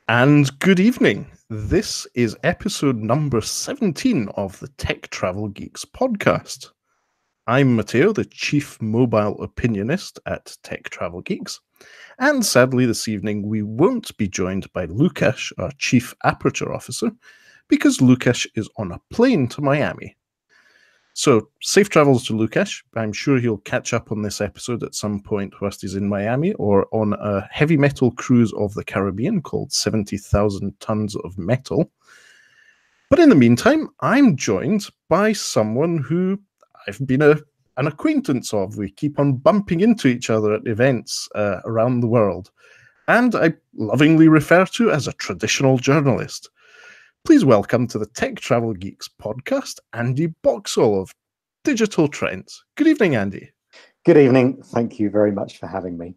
And good evening. This is episode number 17 of the Tech Travel Geeks Podcast. I'm Matteo, the Chief Mobile Opinionist at Tech Travel Geeks. And sadly, this evening, we won't be joined by Lukasz, our Chief Aperture Officer, because Lukasz is on a plane to Miami. So, safe travels to Lukasz. I'm sure he'll catch up on this episode at some point whilst he's in Miami or on a heavy metal cruise of the Caribbean called 70,000 Tons of Metal. But in the meantime, I'm joined by someone who I've been an acquaintance of. We keep on bumping into each other at events around the world, and I lovingly refer to as a traditional journalist. Please welcome to the Tech Travel Geeks Podcast, Andy Boxall of Digital Trends. Good evening, Andy. Good evening. Thank you very much for having me.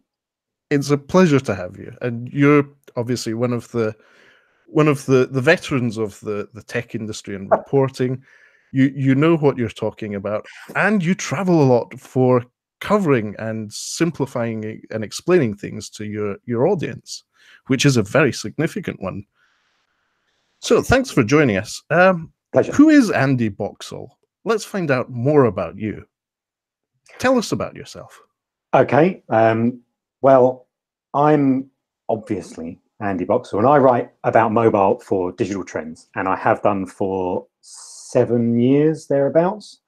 It's a pleasure to have you, and you're obviously one of the veterans of the tech industry and reporting. You know what you're talking about, and you travel a lot for covering and simplifying and explaining things to your audience, which is a very significant one. So thanks for joining us. Pleasure. Who is Andy Boxall? Let's find out more about you. Tell us about yourself. Okay. Well, I'm obviously Andy Boxall, and I write about mobile for Digital Trends, and I have done for 7 years thereabouts.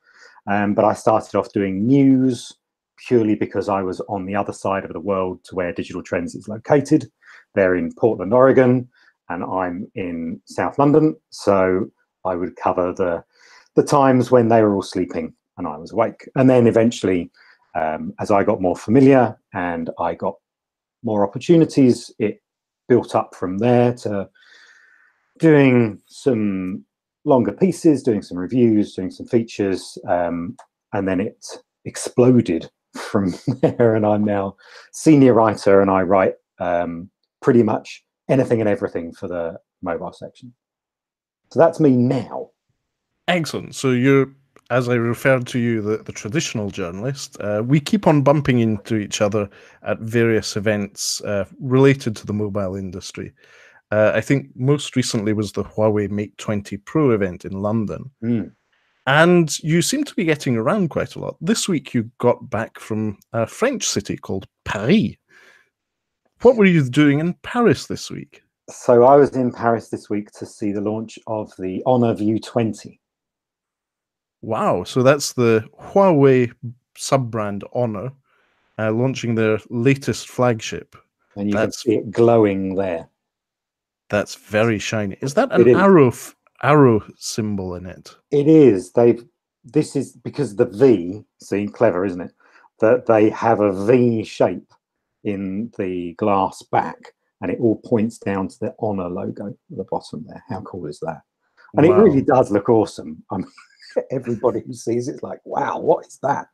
But I started off doing news purely because I was on the other side of the world to where Digital Trends is located. They're in Portland, Oregon, and I'm in South London. So I would cover the times when they were all sleeping and I was awake. And then eventually, as I got more familiar and I got more opportunities, it built up from there to doing some longer pieces, doing some reviews, doing some features, and then it exploded from there. And I'm now senior writer, and I write pretty much anything and everything for the mobile section. So that's me now. Excellent. So you're, as I referred to you, the traditional journalist. We keep on bumping into each other at various events related to the mobile industry. I think most recently was the Huawei Mate 20 Pro event in London. And you seem to be getting around quite a lot. This week you got back from a French city called Paris. What were you doing in Paris this week? So I was in Paris this week to see the launch of the Honor View 20. Wow. So that's the Huawei sub-brand Honor launching their latest flagship. And you can see it glowing there. That's very shiny. Is that an arrow symbol in it? It is. This is because the V, see, clever, isn't it? That they have a V shape in the glass back, and it all points down to the Honor logo at the bottom there. How cool is that? And It really does look awesome. Everybody who sees it's like, wow, what is that?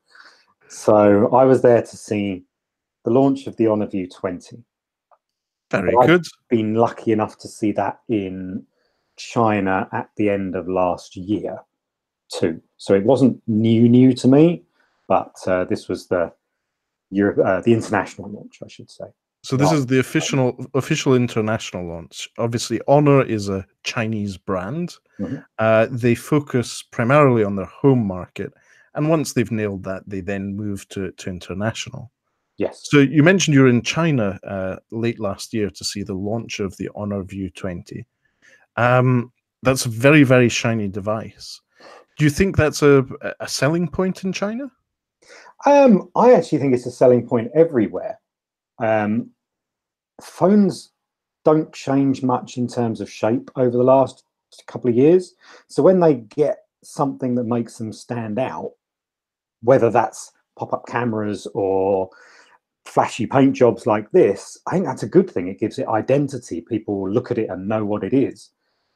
So I was there to see the launch of the Honor View 20. Very good. I've been lucky enough to see that in China at the end of last year too. So it wasn't new to me, but this was the international launch, I should say. So this is the official international launch. Obviously, Honor is a Chinese brand. Mm-hmm. They focus primarily on their home market, and once they've nailed that, they then move to international. Yes. So you mentioned you were in China late last year to see the launch of the Honor View 20. That's a very, very shiny device. Do you think that's a selling point in China? I actually think it's a selling point everywhere. Phones don't change much in terms of shape over the last couple of years. So when they get something that makes them stand out, whether that's pop-up cameras or flashy paint jobs like this, I think that's a good thing. It gives it identity. People will look at it and know what it is.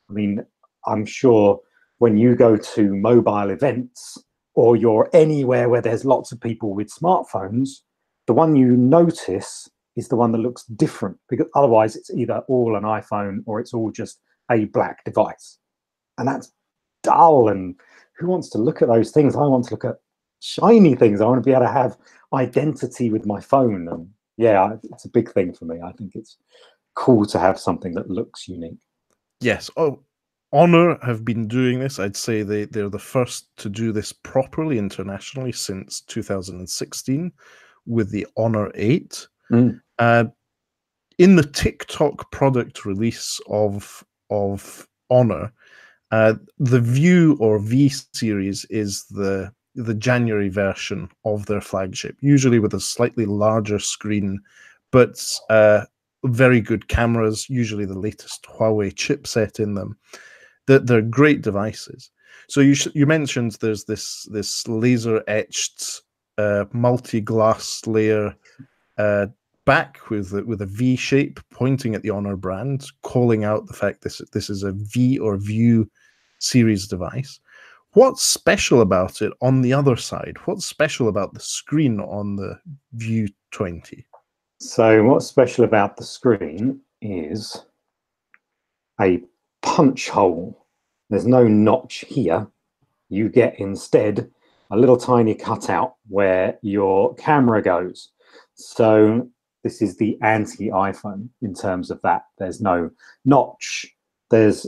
I mean, I'm sure when you go to mobile events or you're anywhere where there's lots of people with smartphones, the one you notice is the one that looks different, because otherwise it's either all an iPhone or it's all just a black device. And that's dull, and who wants to look at those things? I want to look at shiny things. I want to be able to have identity with my phone. And yeah, it's a big thing for me. I think it's cool to have something that looks unique. Yes. Oh, Honor have been doing this. I'd say they're the first to do this properly internationally since 2016 with the Honor 8. In the TikTok product release of Honor, the View or V series is the January version of their flagship, usually with a slightly larger screen, but very good cameras, usually the latest Huawei chipset in them. They're great devices. So you mentioned there's this laser etched multi-glass layer back with a V shape pointing at the Honor brand, calling out the fact this is a V or View series device. What's special about it on the other side? What's special about the screen on the View 20? So what's special about the screen is a punch hole. There's no notch here. You get instead a little tiny cutout where your camera goes. So this is the anti-iPhone in terms of that. There's no notch. There's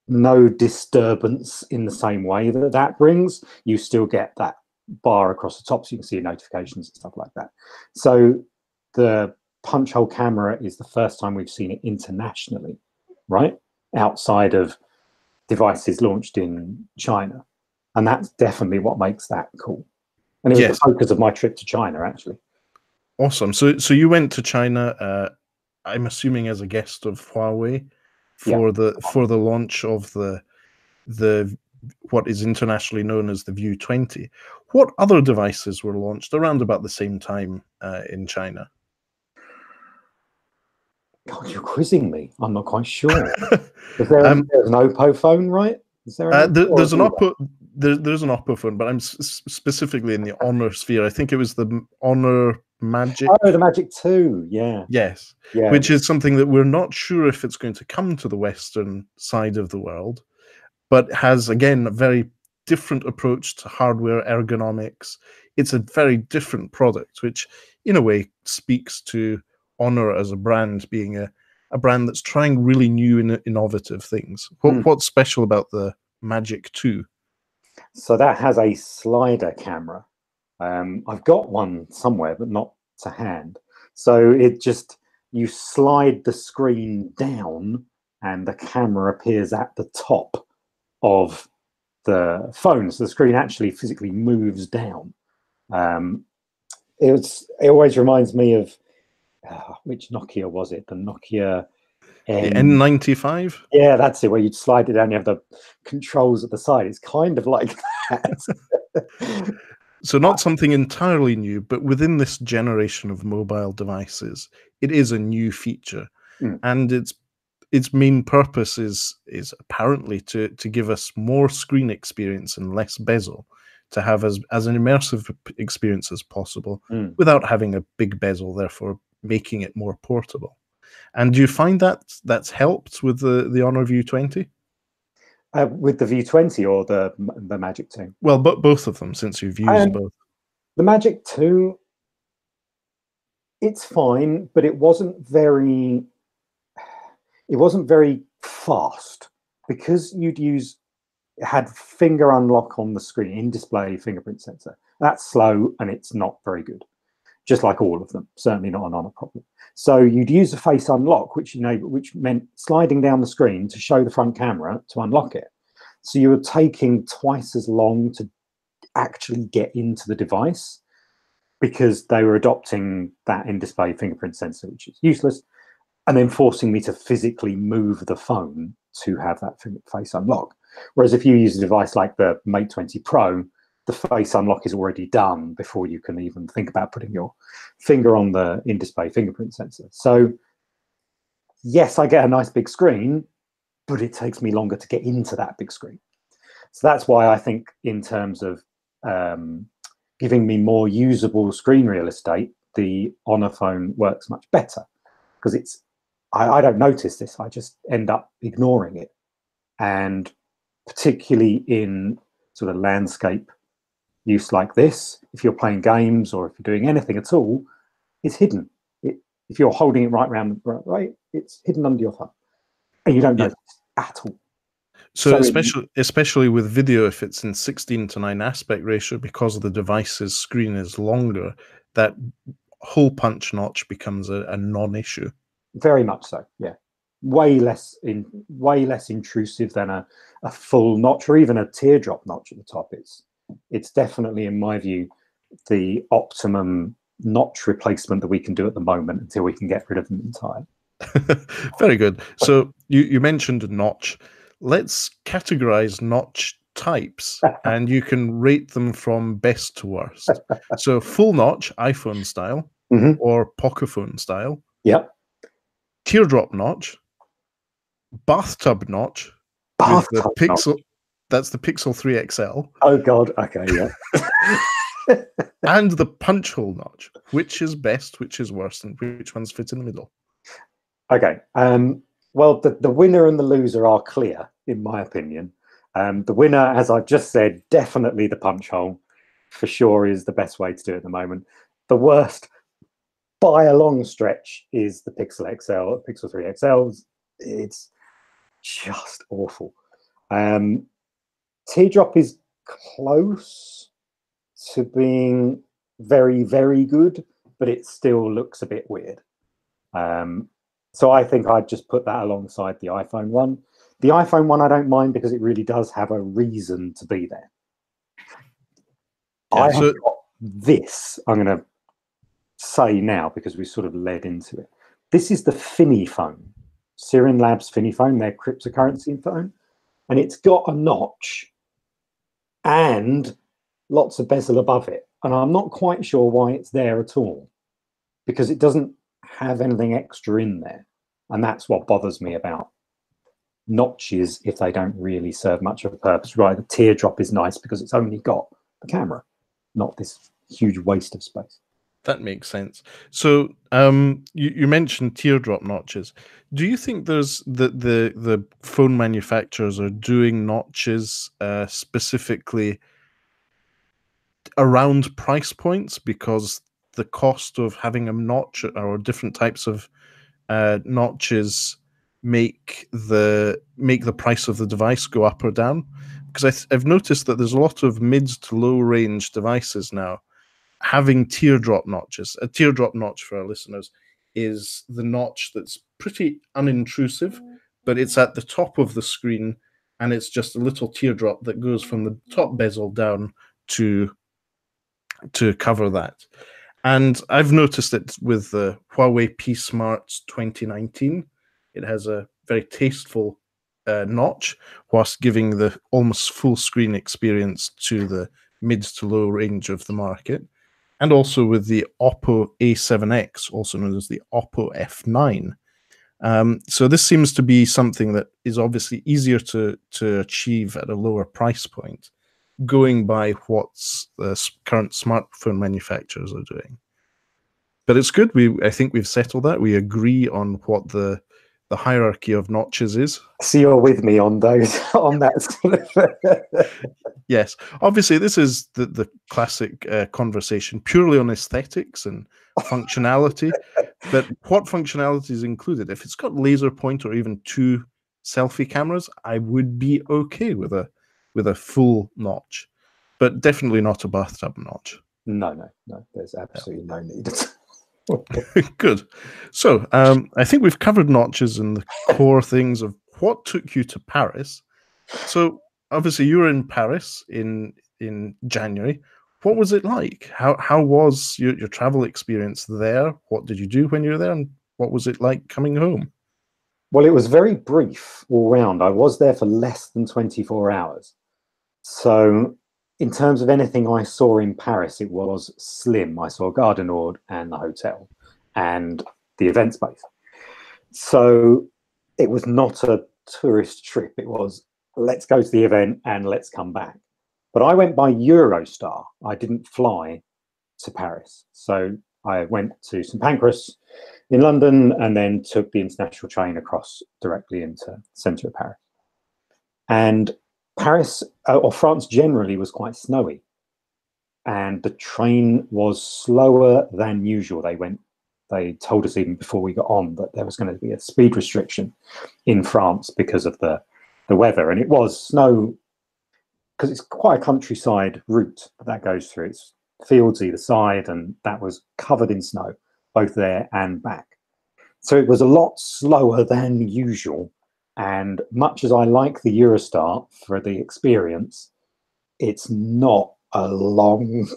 no disturbance in the same way that brings. You still get that bar across the top so you can see your notifications and stuff like that. So the punch hole camera is the first time we've seen it internationally, right? Outside of devices launched in China. And that's definitely what makes that cool. And it was the focus of my trip to China, actually. Awesome. So you went to China, I'm assuming as a guest of Huawei for the launch of the what is internationally known as the View 20. What other devices were launched around about the same time in China? God, you're quizzing me. I'm not quite sure. There's an Oppo phone, right? Is there there's an Oppo? There's an Oppo phone, but I'm specifically in the Honor sphere. I think it was the Honor Magic. Oh, the Magic 2, yeah. Yes, which is something that we're not sure if it's going to come to the Western side of the world, but has, again, a very different approach to hardware ergonomics. It's a very different product, which in a way speaks to Honor as a brand being a brand that's trying really new and innovative things. What's special about the Magic 2? So that has a slider camera. I've got one somewhere, but not to hand. So you slide the screen down and the camera appears at the top of the phone. So the screen actually physically moves down. It always reminds me of, which Nokia was it? The Nokia the N95? Yeah, that's it, where you'd slide it down, you have the controls at the side. It's kind of like that. So not something entirely new, but within this generation of mobile devices, it is a new feature. And its main purpose is apparently to give us more screen experience and less bezel, to have as an immersive experience as possible without having a big bezel, therefore making it more portable. And do you find that that's helped with the Honor View 20? With the View 20 or the Magic 2? Well, both of them, since you've used both. The Magic 2, it's fine, but it wasn't very fast, because it had finger unlock on the screen, in-display fingerprint sensor. That's slow and it's not very good, just like all of them. Certainly not an Honor problem. So you'd use a face unlock, which meant sliding down the screen to show the front camera to unlock it. So you were taking twice as long to actually get into the device, because they were adopting that in-display fingerprint sensor, which is useless, and then forcing me to physically move the phone to have that face unlock. Whereas if you use a device like the Mate 20 Pro, the face unlock is already done before you can even think about putting your finger on the in-display fingerprint sensor. So yes, I get a nice big screen, but it takes me longer to get into that big screen. So that's why I think, in terms of giving me more usable screen real estate, the Honor phone works much better, because I don't notice this. I just end up ignoring it. And particularly in sort of landscape use like this, if you're playing games or if you're doing anything at all, it's hidden. If you're holding it right around the right, it's hidden under your thumb, and you don't notice at all. So especially with video, if it's in 16:9 aspect ratio, because the device's screen is longer, that hole punch notch becomes a non-issue. Very much so, yeah. Way less intrusive than a full notch or even a teardrop notch at the top. It's definitely, in my view, the optimum notch replacement that we can do at the moment until we can get rid of them entirely. Very good. So you mentioned a notch. Let's categorize notch types, and you can rate them from best to worst. So full notch, iPhone style, or Pocophone style. Yep. Teardrop notch, bathtub notch, with the Pixel. That's the Pixel 3 XL. Oh God. Okay. Yeah. And the punch hole notch. Which is best? Which is worst? And which ones fit in the middle? Okay. Well, the winner and the loser are clear, in my opinion. The winner, as I've just said, definitely the punch hole, for sure, is the best way to do it at the moment. The worst, by a long stretch, is the Pixel XL, Pixel 3 XL. It's just awful. Teardrop is close to being very, very good, but it still looks a bit weird. So I think I'd just put that alongside the iPhone one. The iPhone one I don't mind because it really does have a reason to be there. I have got this, I'm going to say now because we sort of led into it. This is the Fini phone, Sirin Labs Fini phone, their cryptocurrency phone. And it's got a notch and lots of bezel above it. And I'm not quite sure why it's there at all, because it doesn't have anything extra in there. And that's what bothers me about notches if they don't really serve much of a purpose. Right, the teardrop is nice because it's only got the camera, not this huge waste of space. That makes sense. So you mentioned teardrop notches. Do you think there's the phone manufacturers are doing notches specifically around price points because the cost of having a notch or different types of notches make the price of the device go up or down? Because I've noticed that there's a lot of mid to low range devices now having teardrop notches. A teardrop notch, for our listeners, is the notch that's pretty unintrusive, but it's at the top of the screen, and it's just a little teardrop that goes from the top bezel down to cover that. And I've noticed it with the Huawei P Smarts 2019. It has a very tasteful notch, whilst giving the almost full screen experience to the mid to low range of the market. And also with the Oppo A7X, also known as the Oppo F9. So this seems to be something that is obviously easier to achieve at a lower price point, going by what the current smartphone manufacturers are doing. But it's good. I think we've settled that. We agree on what the hierarchy of notches is. So you're with me on those, on that. Yes. Obviously, this is the classic conversation purely on aesthetics and functionality. But what functionality is included? If it's got laser point or even 2 selfie cameras, I would be okay with a full notch, but definitely not a bathtub notch. No. There's absolutely no need. Good. So I think we've covered notches and the core things of what took you to Paris. So obviously you were in Paris in January. What was it like? How was your travel experience there? What did you do when you were there? And what was it like coming home? Well, it was very brief all round. I was there for less than 24 hours. So in terms of anything I saw in Paris, it was slim. I saw Gare du Nord and the hotel and the event space. So it was not a tourist trip. It was, let's go to the event and let's come back. But I went by Eurostar. I didn't fly to Paris. So I went to St Pancras in London and then took the international train across directly into the centre of Paris. And Paris, or France generally, was quite snowy. And the train was slower than usual. They went They told us even before we got on that there was going to be a speed restriction in France because of the weather. And it was snow, because it's quite a countryside route that goes through. It's fields either side, and that was covered in snow, both there and back. So it was a lot slower than usual. And much as I like the Eurostar for the experience, it's not a long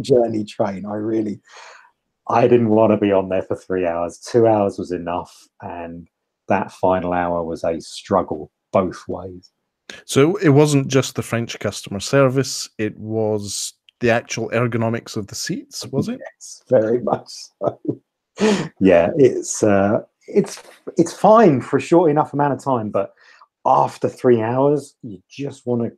journey train. I didn't want to be on there for 3 hours. 2 hours was enough, and that final hour was a struggle both ways. So it wasn't just the French customer service, it was the actual ergonomics of the seats, was it? Yes, very much so. Yeah, it's fine for a short enough amount of time, but after 3 hours, you just want to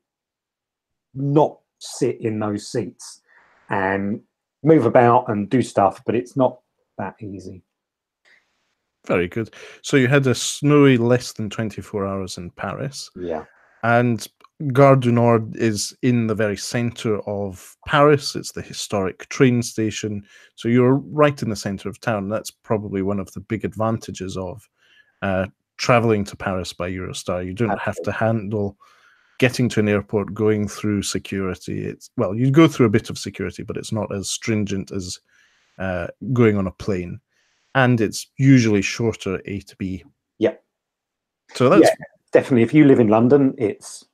not sit in those seats and move about and do stuff, but it's not that easy. Very good. So you had a snowy less than 24 hours in Paris. Yeah. And Gare du Nord is in the very center of Paris. It's the historic train station. So you're right in the center of town. That's probably one of the big advantages of traveling to Paris by Eurostar. You don't have to handle getting to an airport, going through security. You go through a bit of security, but it's not as stringent as going on a plane. And it's usually shorter A to B. Yeah. So that's definitely. If you live in London, it's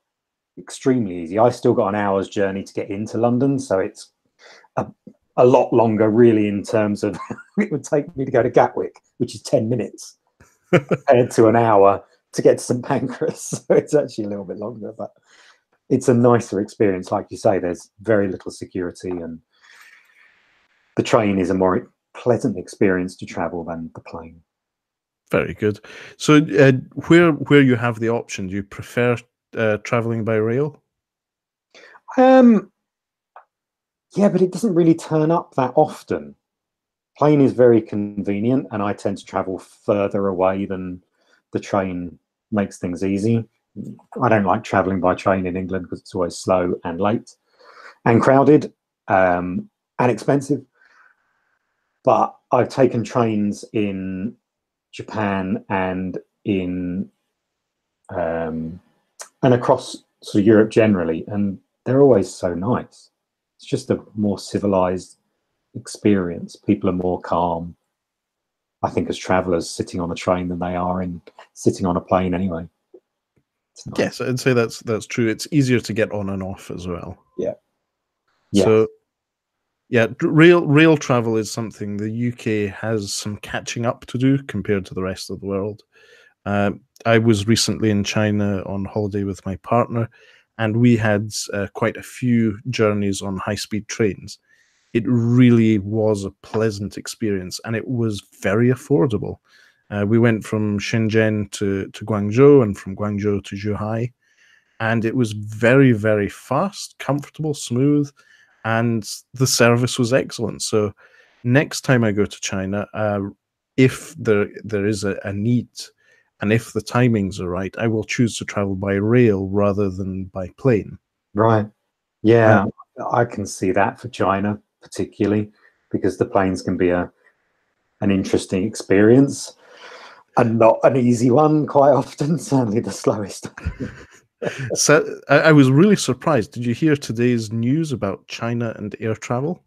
extremely easy. I still got an hour's journey to get into London, so it's a lot longer, really, in terms of it would take me to go to Gatwick, which is 10 minutes, compared to an hour to get to St Pancras. So it's actually a little bit longer, but it's a nicer experience. Like you say, there's very little security, and the train is a more pleasant experience to travel than the plane. Very good. So where you have the option, do you prefer traveling by rail? Yeah, but it doesn't really turn up that often. Plane is very convenient, and I tend to travel further away than the train makes things easy. I don't like traveling by train in England because it's always slow and late and crowded and expensive. But I've taken trains in Japan and in and across sort of Europe generally, and they're always so nice. It's just a more civilized experience. People are more calm, I think, as travelers sitting on a train than they are in sitting on a plane anyway. Nice. Yes, I'd say that's true. It's easier to get on and off as well. Yeah. So yeah, rail travel is something the UK has some catching up to do compared to the rest of the world. I was recently in China on holiday with my partner, and we had quite a few journeys on high-speed trains. It really was a pleasant experience, and it was very affordable. We went from Shenzhen to Guangzhou, and from Guangzhou to Zhuhai, and it was very, very fast, comfortable, smooth, and the service was excellent. So next time I go to China, if there is a need, and if the timings are right, I will choose to travel by rail rather than by plane. Right. Yeah, I can see that for China, particularly because the planes can be an interesting experience and not an easy one quite often, certainly the slowest. So I was really surprised. Did you hear today's news about China and air travel?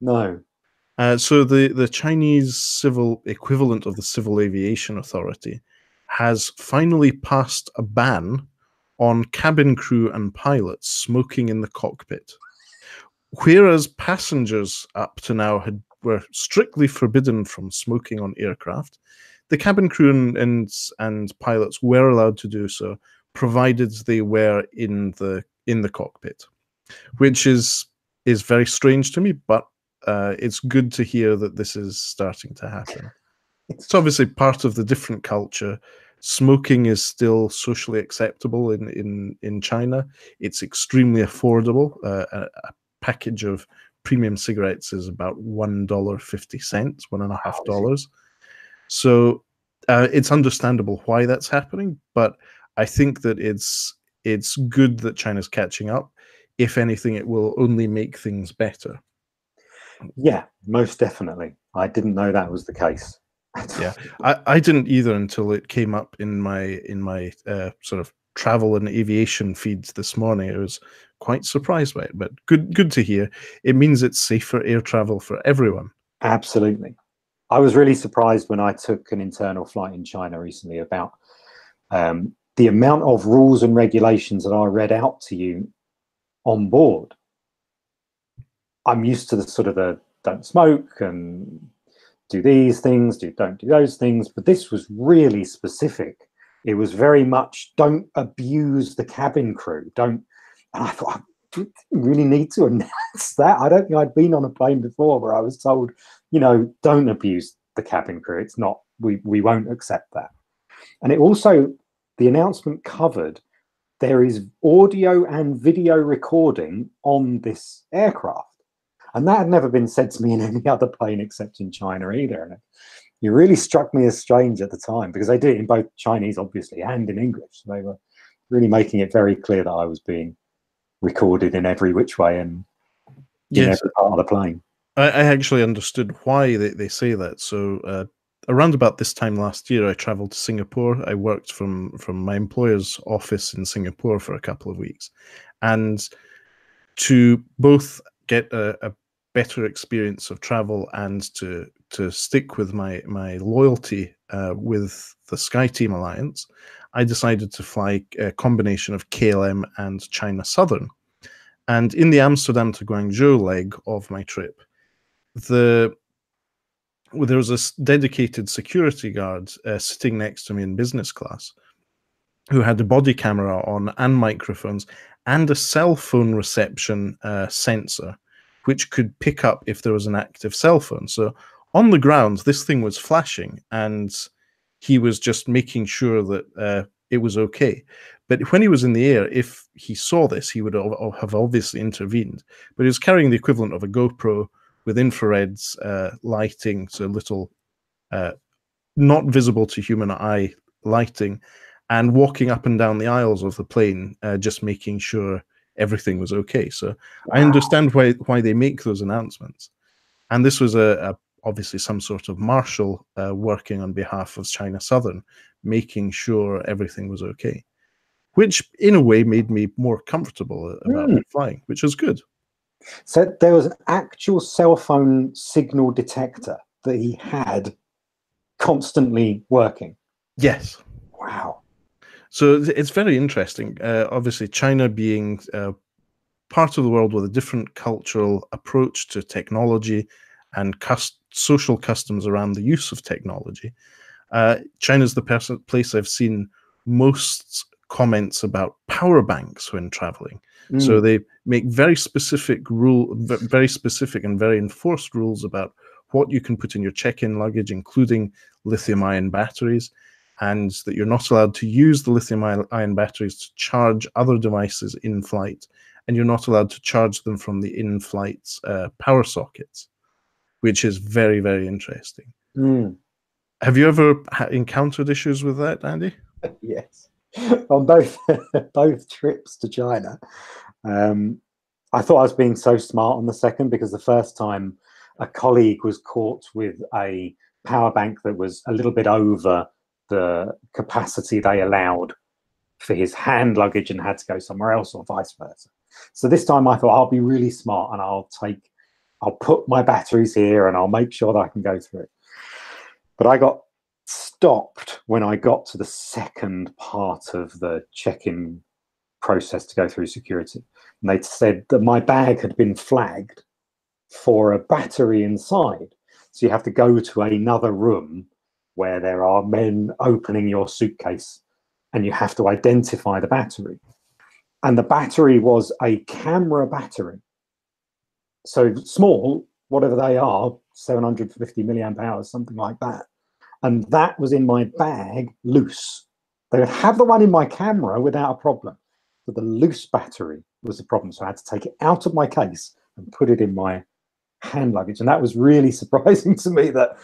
No. So the Chinese civil equivalent of the Civil Aviation Authority has finally passed a ban on cabin crew and pilots smoking in the cockpit. Whereas passengers up to now were strictly forbidden from smoking on aircraft, the cabin crew and pilots were allowed to do so, provided they were in the cockpit, which is very strange to me, but it's good to hear that this is starting to happen. It's obviously part of the different culture. Smoking is still socially acceptable in China. It's extremely affordable. A package of premium cigarettes is about $1.50, $1.50. So it's understandable why that's happening, but I think that it's good that China's catching up. If anything, it will only make things better. Yeah, most definitely. I didn't know that was the case. Yeah, I didn't either until it came up in my sort of travel and aviation feeds this morning. I was quite surprised by it, but good to hear. It means it's safer air travel for everyone. Absolutely. I was really surprised when I took an internal flight in China recently about the amount of rules and regulations that I read out to you on board. I'm used to the sort of the don't smoke and do these things, don't do those things, but this was really specific. It was very much don't abuse the cabin crew. Don't. And I thought, I really need to announce that. I don't think I'd been on a plane before where I was told, don't abuse the cabin crew. It's not, we won't accept that. And it also, the announcement covered, there is audio and video recording on this aircraft. And that had never been said to me in any other plane except in China either. And it really struck me as strange at the time because they did it in both Chinese, obviously, and in English. They were really making it very clear that I was being recorded in every which way and in every part of the plane. I actually understood why they say that. So around about this time last year, I traveled to Singapore. I worked from my employer's office in Singapore for a couple of weeks. And to both get a better experience of travel and to stick with my loyalty with the SkyTeam Alliance, I decided to fly a combination of KLM and China Southern. And in the Amsterdam to Guangzhou leg of my trip, there was a dedicated security guard sitting next to me in business class who had a body camera on and microphones and a cell phone reception sensor, which could pick up if there was an active cell phone. So on the ground, this thing was flashing, and he was just making sure that it was okay. But when he was in the air, if he saw this, he would have obviously intervened. But he was carrying the equivalent of a GoPro with infrared lighting, so little not visible to human eye lighting, and walking up and down the aisles of the plane, just making sure everything was okay. So I understand why they make those announcements. And this was obviously some sort of marshal working on behalf of China Southern, making sure everything was okay, which in a way made me more comfortable about flying, which was good. So there was an actual cell phone signal detector that he had constantly working. Yes. Wow. So it's very interesting. Obviously, China being part of the world with a different cultural approach to technology and social customs around the use of technology. China's the place I've seen most comments about power banks when traveling. So they make very specific and very enforced rules about what you can put in your check-in luggage, including lithium-ion batteries, and that you're not allowed to use the lithium-ion batteries to charge other devices in flight, and you're not allowed to charge them from the in-flight power sockets, which is very, very interesting. Have you ever encountered issues with that, Andy? Yes, on both trips to China. I thought I was being so smart on the second, because the first time a colleague was caught with a power bank that was a little bit over the capacity they allowed for his hand luggage and had to go somewhere else, or vice versa. So this time I thought I'll be really smart and I'll put my batteries here and I'll make sure that I can go through it. But I got stopped when I got to the second part of the check-in process to go through security. And they said that my bag had been flagged for a battery inside. So you have to go to another room where there are men opening your suitcase and you have to identify the battery. And the battery was a camera battery. So small, whatever they are, 750 milliamp hours, something like that. And that was in my bag loose. They would have the one in my camera without a problem, but the loose battery was the problem. So I had to take it out of my case and put it in my hand luggage. And that was really surprising to me, that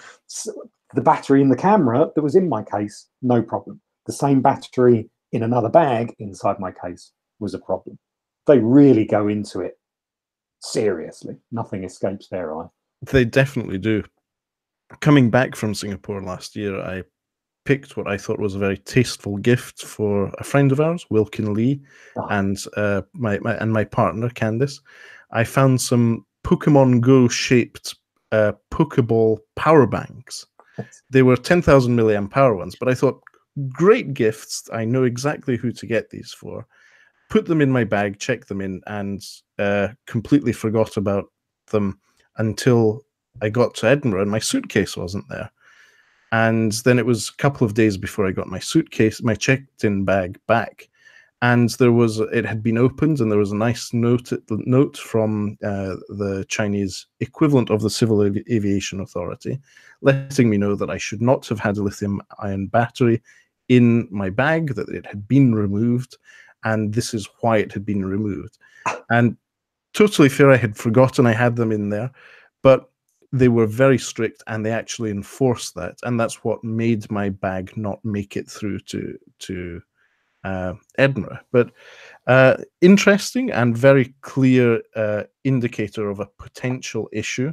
the battery in the camera that was in my case, no problem. The same battery in another bag inside my case was a problem. They really go into it seriously. Nothing escapes their eye. They definitely do. coming back from Singapore last year, I picked what I thought was a very tasteful gift for a friend of ours, Wilkin Lee, Oh, and my partner, Candice. I found some Pokemon Go shaped Pokeball power banks. They were 10,000 milliamp hour ones, but I thought, great gifts. I know exactly who to get these for. Put them in my bag, checked them in, and completely forgot about them until I got to Edinburgh and my suitcase wasn't there. And then it was a couple of days before I got my suitcase, my checked-in bag back, and it had been opened, and there was a nice note from the Chinese equivalent of the Civil Aviation Authority, letting me know that I should not have had a lithium-ion battery in my bag, that it had been removed, and this is why it had been removed. And totally fair, I had forgotten I had them in there, but they were very strict, and they actually enforced that, and that's what made my bag not make it through to Edinburgh. But interesting and very clear indicator of a potential issue.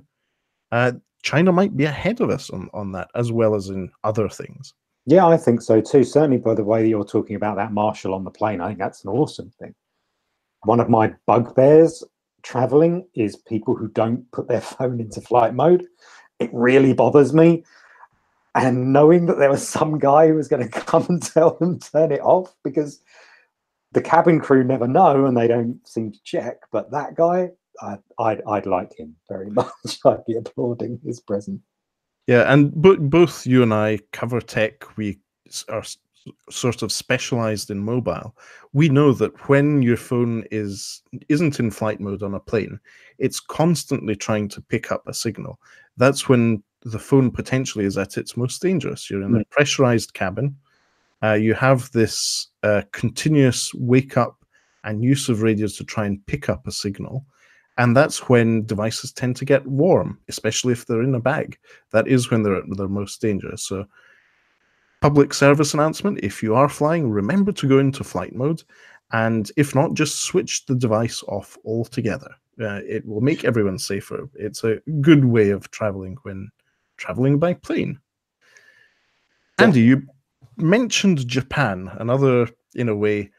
China might be ahead of us on that, as well as in other things. yeah, I think so too. Certainly by the way that you're talking about that marshal on the plane, I think that's an awesome thing. One of my bugbears traveling is people who don't put their phone into flight mode. It really bothers me. And knowing that there was some guy who was going to come and tell them turn it off, because the cabin crew never know and they don't seem to check. But that guy, I'd like him very much. I'd be applauding his presence. Yeah, and both you and I cover tech. We are sort of specialized in mobile. We know that when your phone isn't in flight mode on a plane, it's constantly trying to pick up a signal. That's when the phone potentially is at its most dangerous. You're in a pressurized cabin. You have this continuous wake up and use of radios to try and pick up a signal. And that's when devices tend to get warm, especially if they're in a bag. That is when they're most dangerous. So public service announcement: if you are flying, remember to go into flight mode, and if not, just switch the device off altogether. It will make everyone safer. It's a good way of traveling when traveling by plane. Andy, you mentioned Japan, another, in a way,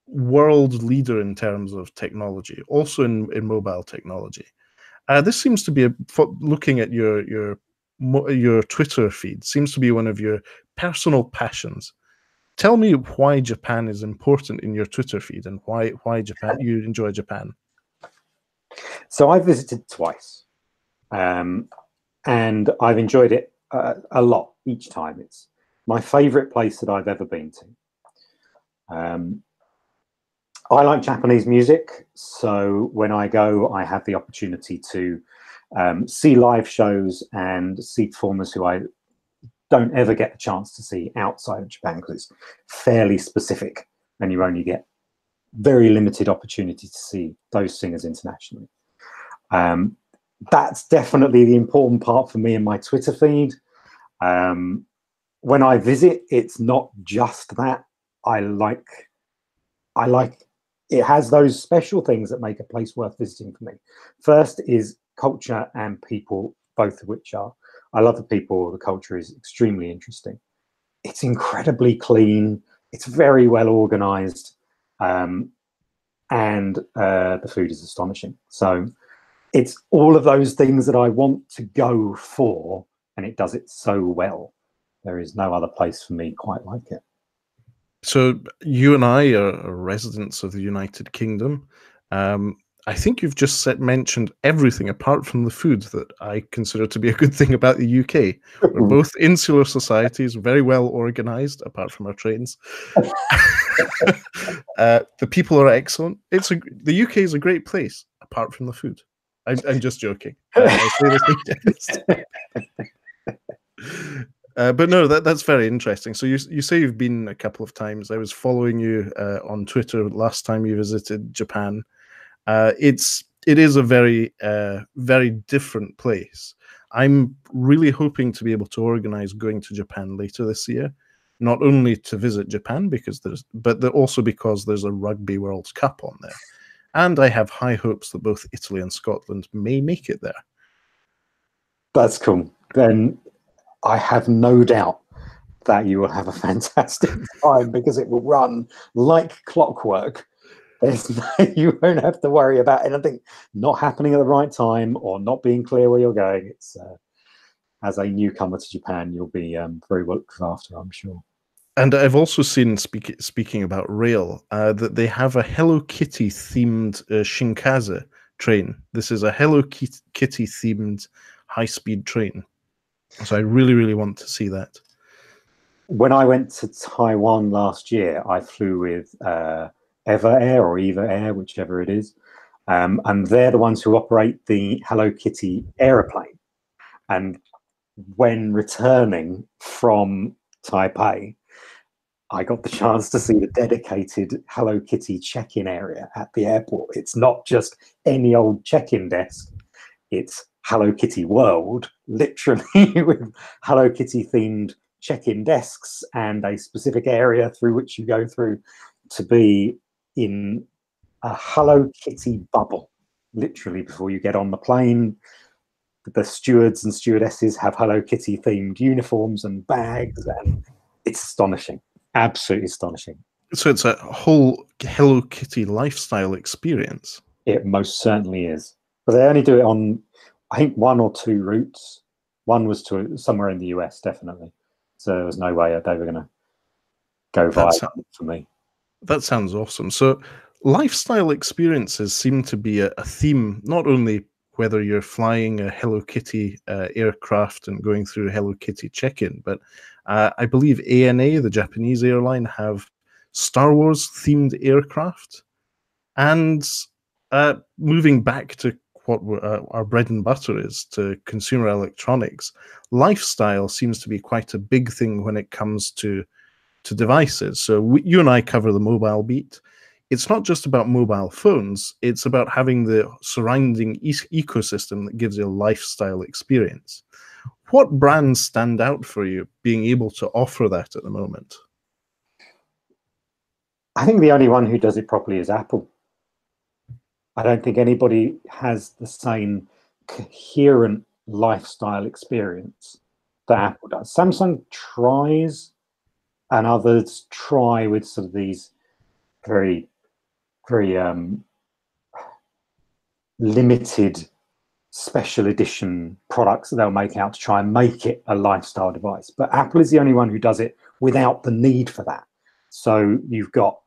world leader in terms of technology, also in mobile technology. This seems to be, looking at your Twitter feed, seems to be one of your personal passions. Tell me why Japan is important in your Twitter feed, and why Japan, you enjoy Japan. So I visited twice, and I've enjoyed it a lot each time. It's my favorite place that I've ever been to. I like Japanese music, so when I go, I have the opportunity to see live shows and see performers who I don't ever get the chance to see outside of Japan, because it's fairly specific and you only get very limited opportunity to see those singers internationally. That's definitely the important part for me in my Twitter feed. When I visit, it's not just that. I like it has those special things that make a place worth visiting for me. First is culture and people, both of which are, I love the people, the culture is extremely interesting. It's incredibly clean, it's very well organized, and the food is astonishing. So it's all of those things that I want to go for, and it does it so well. There is no other place for me quite like it. So you and I are residents of the United Kingdom. I think you've just mentioned everything apart from the food that I consider to be a good thing about the UK. We're both insular societies, very well organized, apart from our trains. The people are excellent. The UK is a great place, apart from the food. I'm just joking. I say this in jest. But no, that's very interesting. So you say you've been a couple of times. I was following you on Twitter last time you visited Japan. It is a very very different place. I'm really hoping to be able to organize going to Japan later this year, not only to visit Japan but also because there's a Rugby World Cup on there, and I have high hopes that both Italy and Scotland may make it there. That's cool. Then I have no doubt that you will have a fantastic time because it will run like clockwork. You won't have to worry about anything not happening at the right time or not being clear where you're going. It's as a newcomer to Japan, you'll be very well looked after, I'm sure. And I've also seen, speaking about rail, that they have a Hello Kitty themed Shinkansen train. This is a Hello Kitty themed high-speed train. So I really, really want to see that. When I went to Taiwan last year, I flew with Eva Air or Eva Air, whichever it is. And they're the ones who operate the Hello Kitty aeroplane. And when returning from Taipei, I got the chance to see the dedicated Hello Kitty check-in area at the airport. It's not just any old check-in desk. It's Hello Kitty World, literally with Hello Kitty themed check-in desks and a specific area through which you go through to be in a Hello Kitty bubble, literally before you get on the plane. The stewards and stewardesses have Hello Kitty themed uniforms and bags, and it's astonishing. Absolutely astonishing. So it's a whole Hello Kitty lifestyle experience. It most certainly is. But they only do it on, I think, 1 or 2 routes. One was to somewhere in the US, definitely. So there was no way they were going to go via for me. That sounds awesome. So lifestyle experiences seem to be a theme, not only whether you're flying a Hello Kitty aircraft and going through Hello Kitty check-in, but I believe ANA, the Japanese airline, have Star Wars themed aircraft. And moving back to what our bread and butter is, to consumer electronics, lifestyle seems to be quite a big thing when it comes to devices. So you and I cover the mobile beat. It's not just about mobile phones, it's about having the surrounding ecosystem that gives you a lifestyle experience. What brands stand out for you being able to offer that at the moment? I think the only one who does it properly is Apple. I don't think anybody has the same coherent lifestyle experience that Apple does. Samsung tries, and others try with sort of these very, very limited special edition products that they'll make out to try and make it a lifestyle device. But Apple is the only one who does it without the need for that. So you've got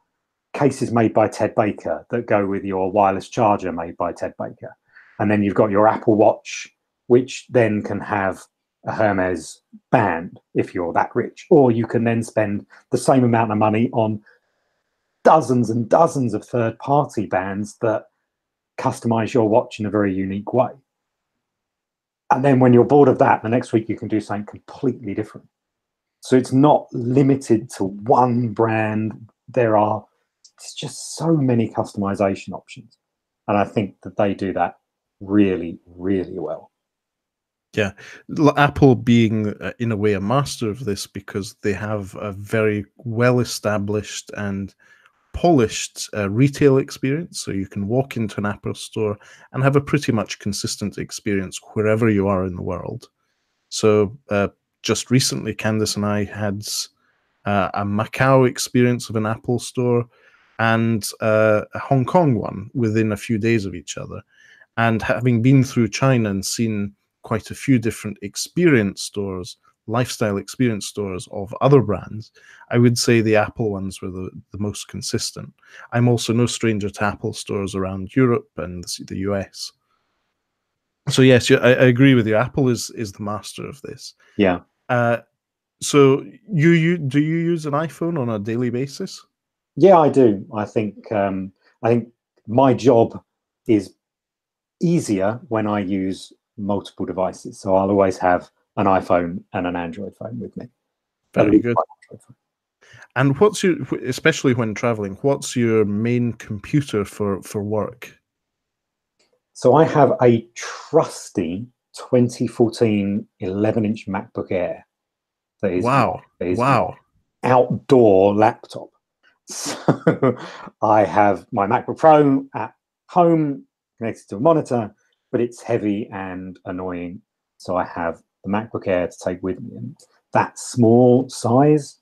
cases made by Ted Baker that go with your wireless charger made by Ted Baker. And then you've got your Apple Watch, which then can have a Hermes band if you're that rich. Or you can then spend the same amount of money on dozens and dozens of third-party bands that customize your watch in a very unique way. And then when you're bored of that, the next week you can do something completely different. So it's not limited to one brand. It's just so many customization options. And I think that they do that really, really well. Yeah, Apple being in a way a master of this because they have a very well-established and polished retail experience. So you can walk into an Apple store and have a pretty much consistent experience wherever you are in the world. So just recently, Candice and I had a Macau experience of an Apple store and a Hong Kong one within a few days of each other. And having been through China and seen quite a few different experience stores, lifestyle experience stores of other brands, I would say the Apple ones were the most consistent. I'm also no stranger to Apple stores around Europe and the US. So yes, I agree with you. Apple is the master of this. Yeah. So do you use an iPhone on a daily basis? Yeah, I do. I think my job is easier when I use multiple devices. So I'll always have an iPhone and an Android phone with me. Very good. And what's your, especially when traveling, what's your main computer for work? So I have a trusty 2014 11-inch MacBook Air. That is my outdoor laptop. So I have my MacBook Pro at home connected to a monitor, but it's heavy and annoying So I have the MacBook Air to take with me. And that small size,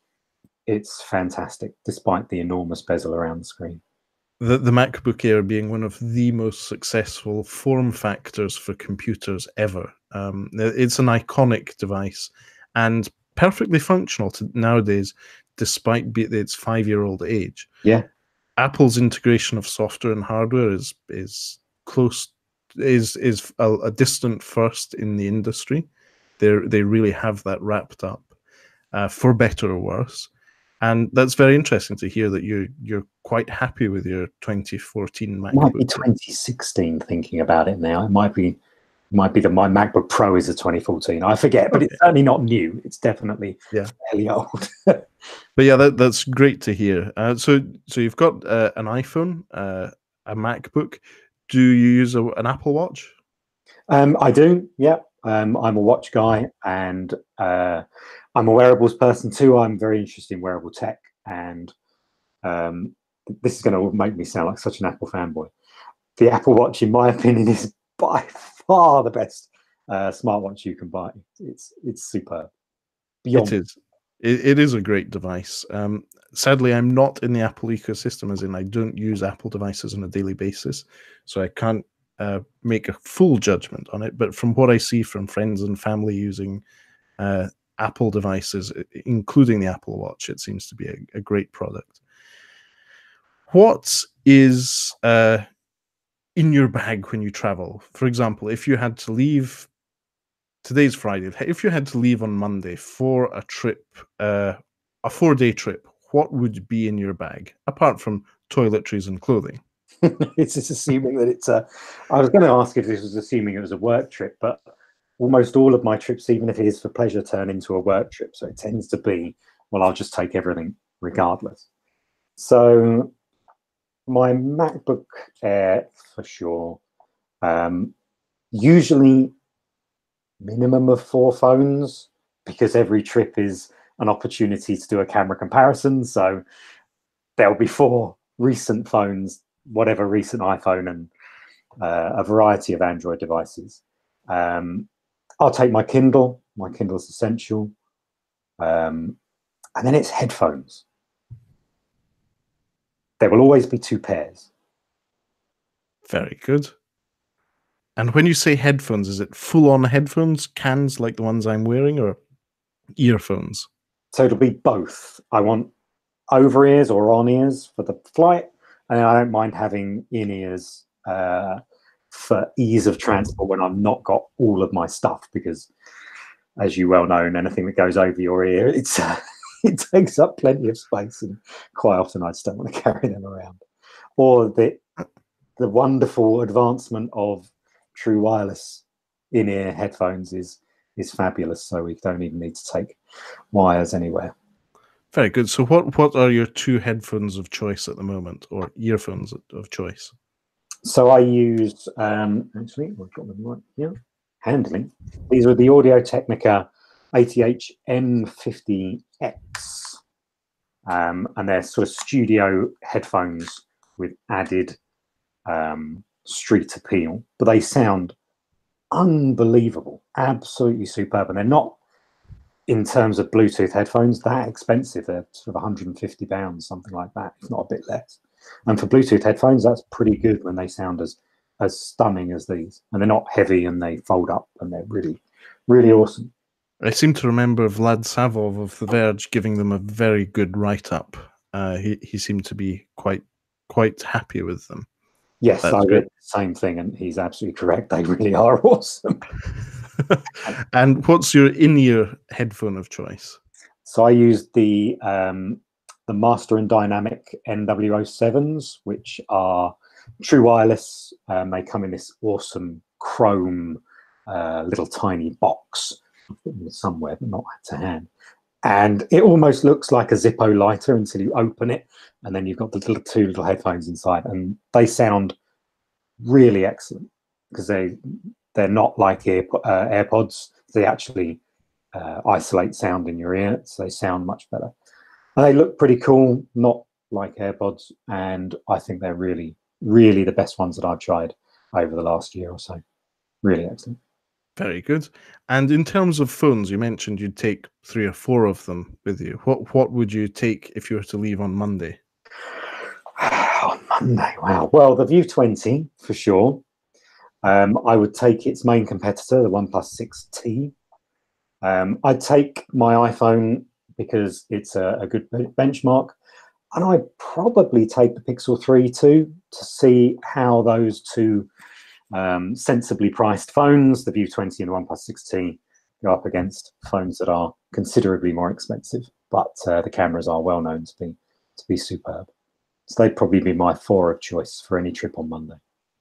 it's fantastic, despite the enormous bezel around the screen. The MacBook Air being one of the most successful form factors for computers ever. It's an iconic device and perfectly functional nowadays, despite its 5-year-old age. Yeah. Apple's integration of software and hardware is a distant first in the industry. They really have that wrapped up, for better or worse. And that's very interesting to hear that you're quite happy with your 2014 MacBook. It might be 2016, thinking about it now. It might be that my MacBook Pro is a 2014. I forget, but it's certainly not new. It's definitely fairly old. But yeah, that's great to hear. So you've got an iPhone, a MacBook. Do you use an Apple Watch? I do, yeah. I'm a watch guy, and I'm a wearables person too. I'm very interested in wearable tech, and this is going to make me sound like such an Apple fanboy. The Apple Watch, in my opinion, is by far the best smartwatch you can buy. It's superb. Beyond. It is. It is a great device. Sadly, I'm not in the Apple ecosystem, as in I don't use Apple devices on a daily basis, so I can't make a full judgment on it. But from what I see from friends and family using Apple devices, including the Apple Watch, it seems to be a great product. What is in your bag when you travel? For example, if you had to leave, today's Friday, if you had to leave on Monday for a trip, a 4-day trip, what would be in your bag, apart from toiletries and clothing? It's just assuming that it's a... I was going to ask if this was assuming it was a work trip, but almost all of my trips, even if it is for pleasure, turn into a work trip. So it tends to be, well, I'll just take everything regardless. So my MacBook Air, for sure. Usually minimum of 4 phones, because every trip is an opportunity to do a camera comparison. So there'll be 4 recent phones, whatever recent iPhone, and a variety of Android devices. I'll take my Kindle. My Kindle's essential. And then it's headphones. There will always be 2 pairs. Very good. And when you say headphones, is it full-on headphones, cans like the ones I'm wearing, or earphones? So it'll be both. I want over-ears or on-ears for the flight, and I don't mind having in-ears for ease of transport when I've not got all of my stuff, because, as you well know, anything that goes over your ear, it takes up plenty of space, and quite often I just don't want to carry them around. Or the wonderful advancement of true wireless in-ear headphones is fabulous, so we don't even need to take wires anywhere. Very good. So what are your 2 headphones of choice at the moment, or earphones of choice? So I use, actually, I've got them right here, handling. These are the Audio-Technica ATH M50X, and they're sort of studio headphones with added street appeal, but they sound unbelievable, absolutely superb. And they're not, in terms of Bluetooth headphones, that expensive. They're sort of £150, something like that, if not a bit less. And for Bluetooth headphones, that's pretty good when they sound as stunning as these. And they're not heavy, and they fold up, and they're really, really awesome. I seem to remember Vlad Savov of The Verge giving them a very good write-up. He seemed to be quite happy with them. Yes, I read the same thing, and he's absolutely correct. They really are awesome. And what's your in-ear headphone of choice? So I use the Master and Dynamic NW07s, which are true wireless. They come in this awesome chrome little tiny box. I've got them somewhere, but not to hand. And it almost looks like a Zippo lighter until you open it, and then you've got the 2 little headphones inside, and they sound really excellent, because they're not like AirPods. They actually isolate sound in your ear, so they sound much better. And they look pretty cool, not like AirPods, and I think they're really, really the best ones that I've tried over the last year or so. Really excellent. Very good. And in terms of phones, you mentioned you'd take 3 or 4 of them with you. What would you take if you were to leave on Monday? On Monday, wow. Well, the View 20 for sure. I would take its main competitor, the OnePlus 6T. I'd take my iPhone because it's a good benchmark. And I'd probably take the Pixel 3 too, to see how those two sensibly priced phones, the View 20 and the OnePlus 6T, go up against phones that are considerably more expensive, but the cameras are well known to be superb. So they'd probably be my 4 of choice for any trip on Monday.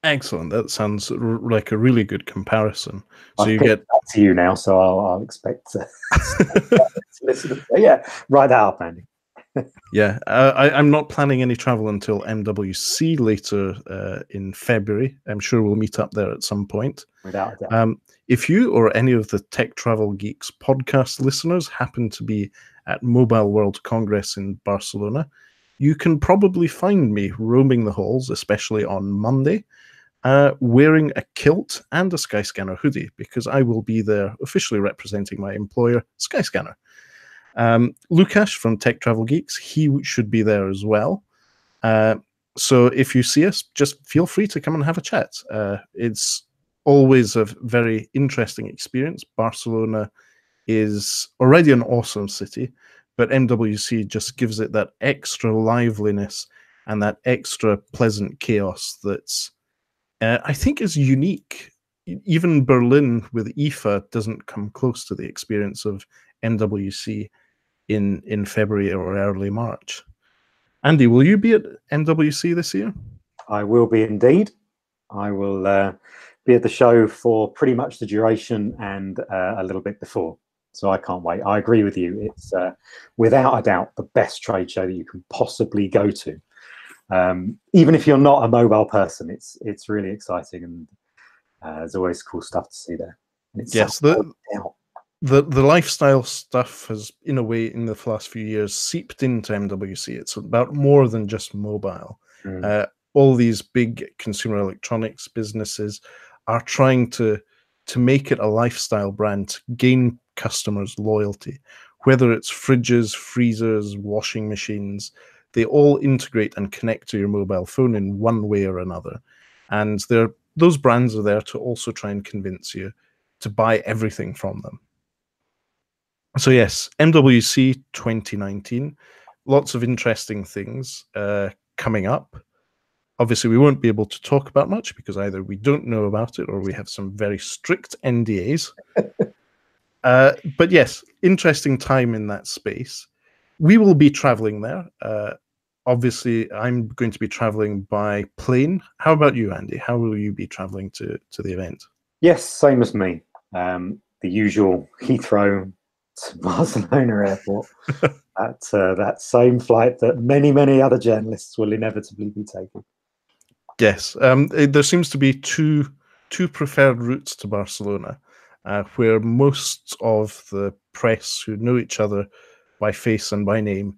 Excellent. That sounds like a really good comparison. So I've you picked get that to you now, so I'll expect to listen. Yeah, write that up, Andy. Yeah, I'm not planning any travel until MWC later in February. I'm sure we'll meet up there at some point. Without a doubt. If you or any of the Tech Travel Geeks podcast listeners happen to be at Mobile World Congress in Barcelona, you can probably find me roaming the halls, especially on Monday, wearing a kilt and a Skyscanner hoodie, because I will be there officially representing my employer, Skyscanner. Lukash from Tech Travel Geeks, he should be there as well. So if you see us, just feel free to come and have a chat. It's always a very interesting experience. Barcelona is already an awesome city, but MWC just gives it that extra liveliness and that extra pleasant chaos that's, I think, is unique. Even Berlin with IFA doesn't come close to the experience of MWC in February or early March. Andy, will you be at MWC this year? I will be indeed. I will be at the show for pretty much the duration and a little bit before. So I can't wait. I agree with you. It's without a doubt the best trade show that you can possibly go to. Even if you're not a mobile person, it's really exciting, and there's always cool stuff to see there. And it's yes, the lifestyle stuff has, in a way, in the last few years, seeped into MWC. It's about more than just mobile. All these big consumer electronics businesses are trying to make it a lifestyle brand, to gain customers' loyalty. Whether it's fridges, freezers, washing machines, they all integrate and connect to your mobile phone in one way or another. And those brands are there to also try and convince you to buy everything from them. So yes, MWC 2019, lots of interesting things coming up. Obviously, we won't be able to talk about much because either we don't know about it or we have some very strict NDAs. But yes, interesting time in that space. We will be traveling there. Obviously, I'm going to be traveling by plane. How about you, Andy? How will you be traveling to the event? Yes, same as me. The usual Heathrow to Barcelona airport. That same flight that many other journalists will inevitably be taking. Yes, there seems to be two preferred routes to Barcelona, where most of the press who know each other by face and by name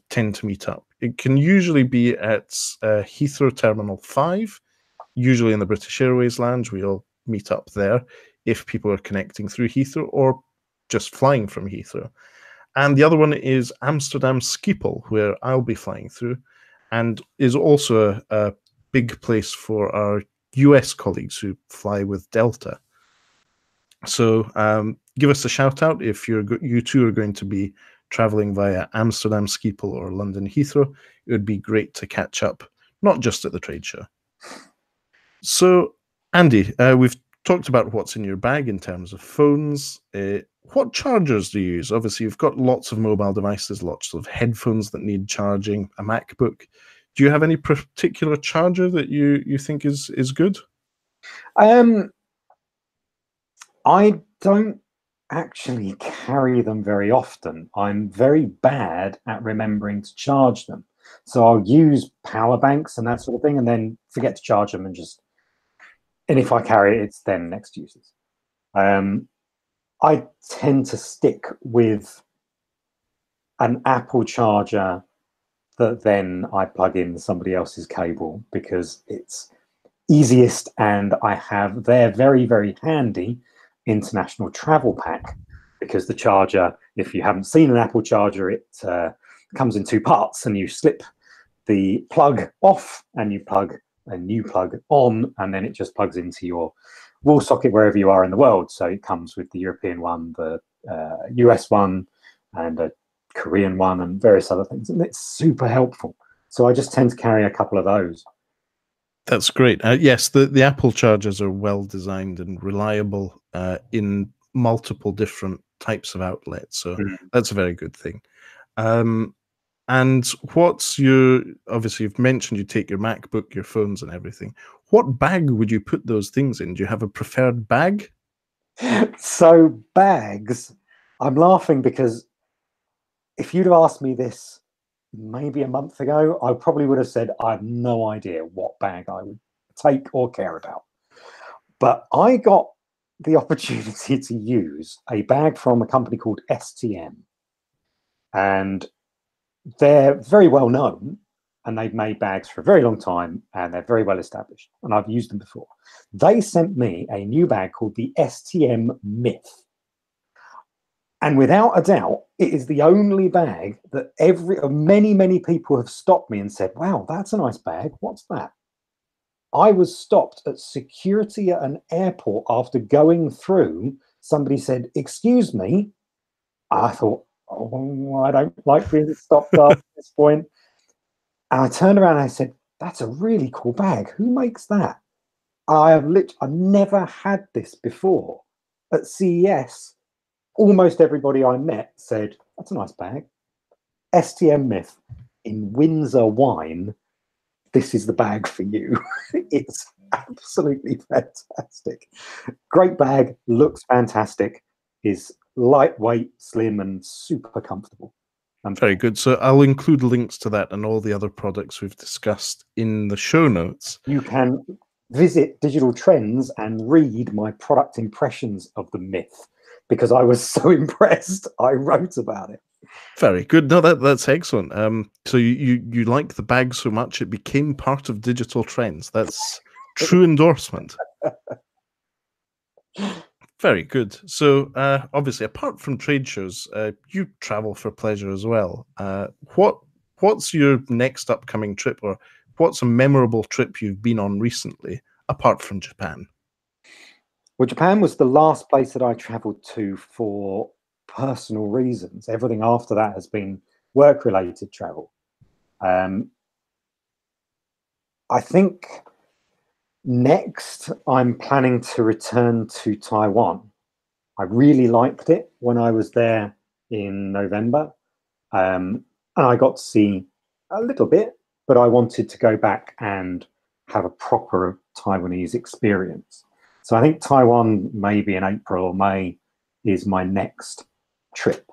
tend to meet up. It can usually be at Heathrow Terminal 5, usually in the British Airways lounge. We all meet up there if people are connecting through Heathrow or just flying from Heathrow. And the other one is Amsterdam Schiphol, where I'll be flying through, and is also a big place for our US colleagues who fly with Delta. So give us a shout out if you two are going to be traveling via Amsterdam Schiphol or London Heathrow. It would be great to catch up, not just at the trade show. So, Andy, we've talked about what's in your bag in terms of phones. What chargers do you use? Obviously, you've got lots of mobile devices, lots of headphones that need charging, a MacBook. Do you have any particular charger that you think is good? I don't actually carry them very often. I'm very bad at remembering to charge them. So I'll use power banks and that sort of thing, and then forget to charge them, and if I carry it, it's then next uses. I tend to stick with an Apple charger that then I plug in somebody else's cable because it's easiest, and they're very handy, international travel pack, because the charger, if you haven't seen an Apple charger, it comes in two parts, and you slip the plug off and you plug a new plug on, and then it just plugs into your wall socket wherever you are in the world. So it comes with the European one, the US one, and a Korean one, and various other things, and it's super helpful. So I just tend to carry a couple of those. That's great. Yes, the Apple chargers are well designed and reliable in multiple different types of outlets. So that's a very good thing. And what's obviously you've mentioned you take your MacBook, your phones and everything. What bag would you put those things in? Do you have a preferred bag? So bags, I'm laughing because if you'd have asked me this maybe a month ago, I probably would have said I have no idea what bag I would take or care about. But I got the opportunity to use a bag from a company called STM. And they're very well known, and they've made bags for a very long time, and they're very well established, and I've used them before. They sent me a new bag called the STM Myth. And without a doubt, it is the only bag that many people have stopped me and said, wow, that's a nice bag. What's that? I was stopped at security at an airport after going through. Somebody said, excuse me. I thought, oh, I don't like being stopped at this point. And I turned around and I said, that's a really cool bag. Who makes that? I've never had this before. At CES, almost everybody I met said, that's a nice bag. STM Myth in Windsor wine. This is the bag for you. It's absolutely fantastic. Great bag, looks fantastic, is lightweight, slim, and super comfortable. Very good. So I'll include links to that and all the other products we've discussed in the show notes. You can visit Digital Trends and read my product impressions of the Myth, because I was so impressed, I wrote about it. Very good. No, that's excellent. So you like the bag so much it became part of Digital Trends. That's true endorsement. Very good. So obviously, apart from trade shows, you travel for pleasure as well. What's your next upcoming trip, or what's a memorable trip you've been on recently, apart from Japan? Well, Japan was the last place that I traveled to for personal reasons. Everything after that has been work-related travel. I think next I'm planning to return to Taiwan. I really liked it when I was there in November, and I got to see a little bit, but I wanted to go back and have a proper Taiwanese experience. So I think Taiwan, maybe in April or May, is my next trip.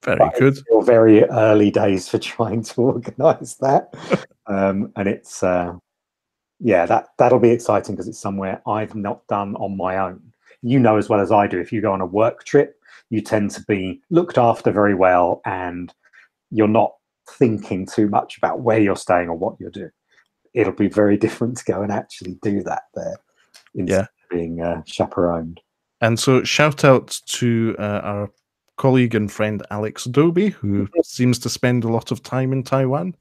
Very good. It's still very early days for trying to organise that, and it's that'll be exciting because it's somewhere I've not done on my own. You know as well as I do, if you go on a work trip, you tend to be looked after very well, and you're not thinking too much about where you're staying or what you're doing. It'll be very different to go and actually do that there instead of being chaperoned. And so shout out to our colleague and friend Alex Dobie, who seems to spend a lot of time in Taiwan.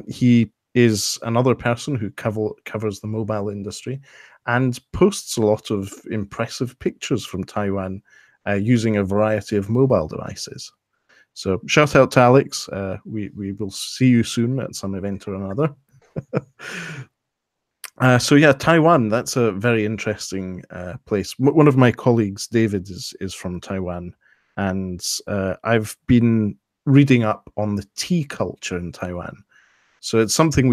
He is another person who covers the mobile industry and posts a lot of impressive pictures from Taiwan using a variety of mobile devices. So shout out to Alex. We will see you soon at some event or another. So yeah, Taiwan, that's a very interesting place. One of my colleagues, David, is from Taiwan, and I've been reading up on the tea culture in Taiwan. So it's something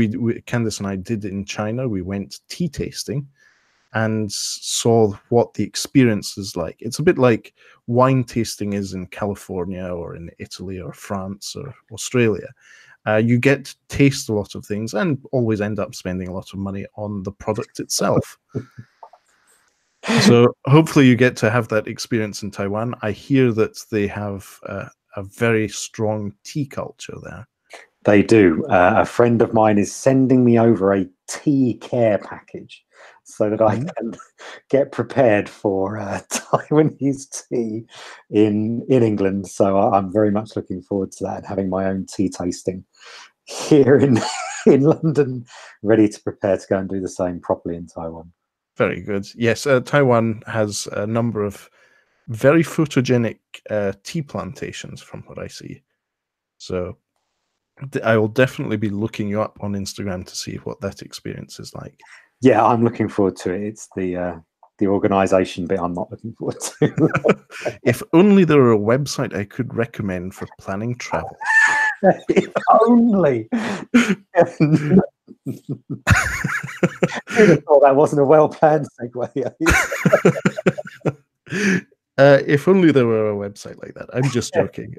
Candice and I did in China. We went tea tasting and saw what the experience is like. It's a bit like wine tasting is in California or in Italy or France or Australia. You get to taste a lot of things and always end up spending a lot of money on the product itself. So hopefully you get to have that experience in Taiwan. I hear that they have a very strong tea culture there. They do. A friend of mine is sending me over a tea care package. so that I can get prepared for Taiwanese tea in England. So I'm very much looking forward to that, having my own tea tasting here in London, ready to prepare to go and do the same properly in Taiwan. Very good. Yes, Taiwan has a number of very photogenic tea plantations from what I see. So I will definitely be looking you up on Instagram to see what that experience is like. Yeah, I'm looking forward to it. It's the organisation bit I'm not looking forward to. If only there were a website I could recommend for planning travel. If only. Who'd have thought that wasn't a well-planned segue? If only there were a website like that. I'm just joking.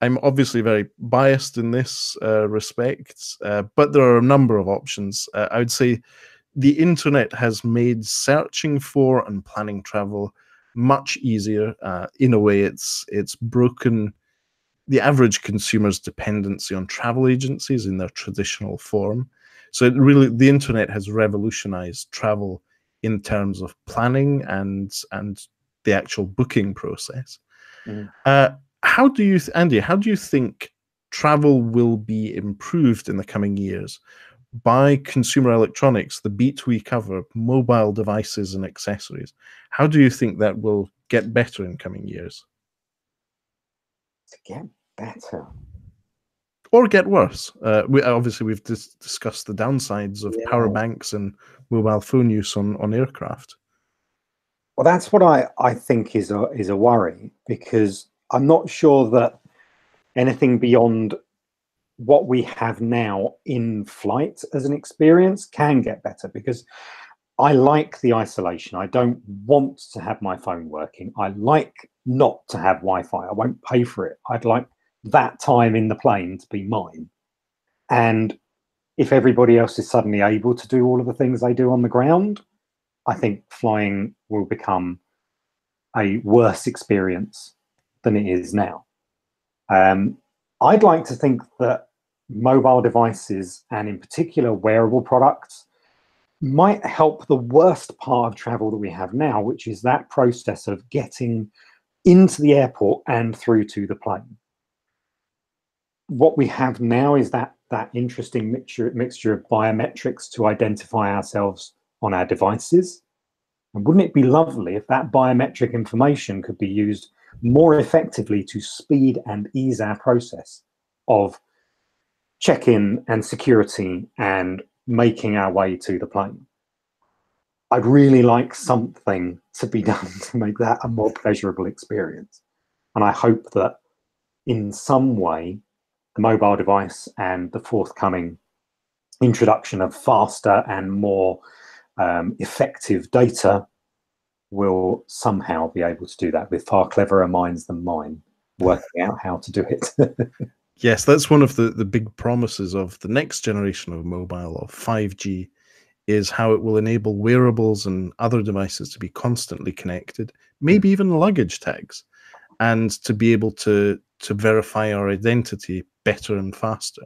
I'm obviously very biased in this respect, but there are a number of options. I would say the internet has made searching for and planning travel much easier. In a way, it's broken the average consumer's dependency on travel agencies in their traditional form. So the internet has revolutionized travel in terms of planning and the actual booking process. How do you, Andy? How do you think travel will be improved in the coming years by consumer electronics, the beat we cover, mobile devices and accessories? How do you think that will get better in coming years? To get better. Or get worse. We've discussed the downsides of power banks and mobile phone use on aircraft. Well, that's what I think is a worry, because I'm not sure that anything beyond what we have now in flight as an experience can get better, because I like the isolation. I don't want to have my phone working. I like not to have Wi-Fi. I won't pay for it. I'd like that time in the plane to be mine. And if everybody else is suddenly able to do all of the things they do on the ground, I think flying will become a worse experience than it is now. I'd like to think that mobile devices, and in particular wearable products, might help the worst part of travel that we have now, which is that process of getting into the airport and through to the plane. What we have now is that interesting mixture of biometrics to identify ourselves on our devices. And wouldn't it be lovely if that biometric information could be used more effectively to speed and ease our process of check-in and security and making our way to the plane? I'd really like something to be done to make that a more pleasurable experience. And I hope that in some way, the mobile device and the forthcoming introduction of faster and more effective data will somehow be able to do that with far cleverer minds than mine, working out how to do it. Yes, that's one of the big promises of the next generation of mobile, of 5G, is how it will enable wearables and other devices to be constantly connected, maybe even luggage tags, and to be able to verify our identity better and faster.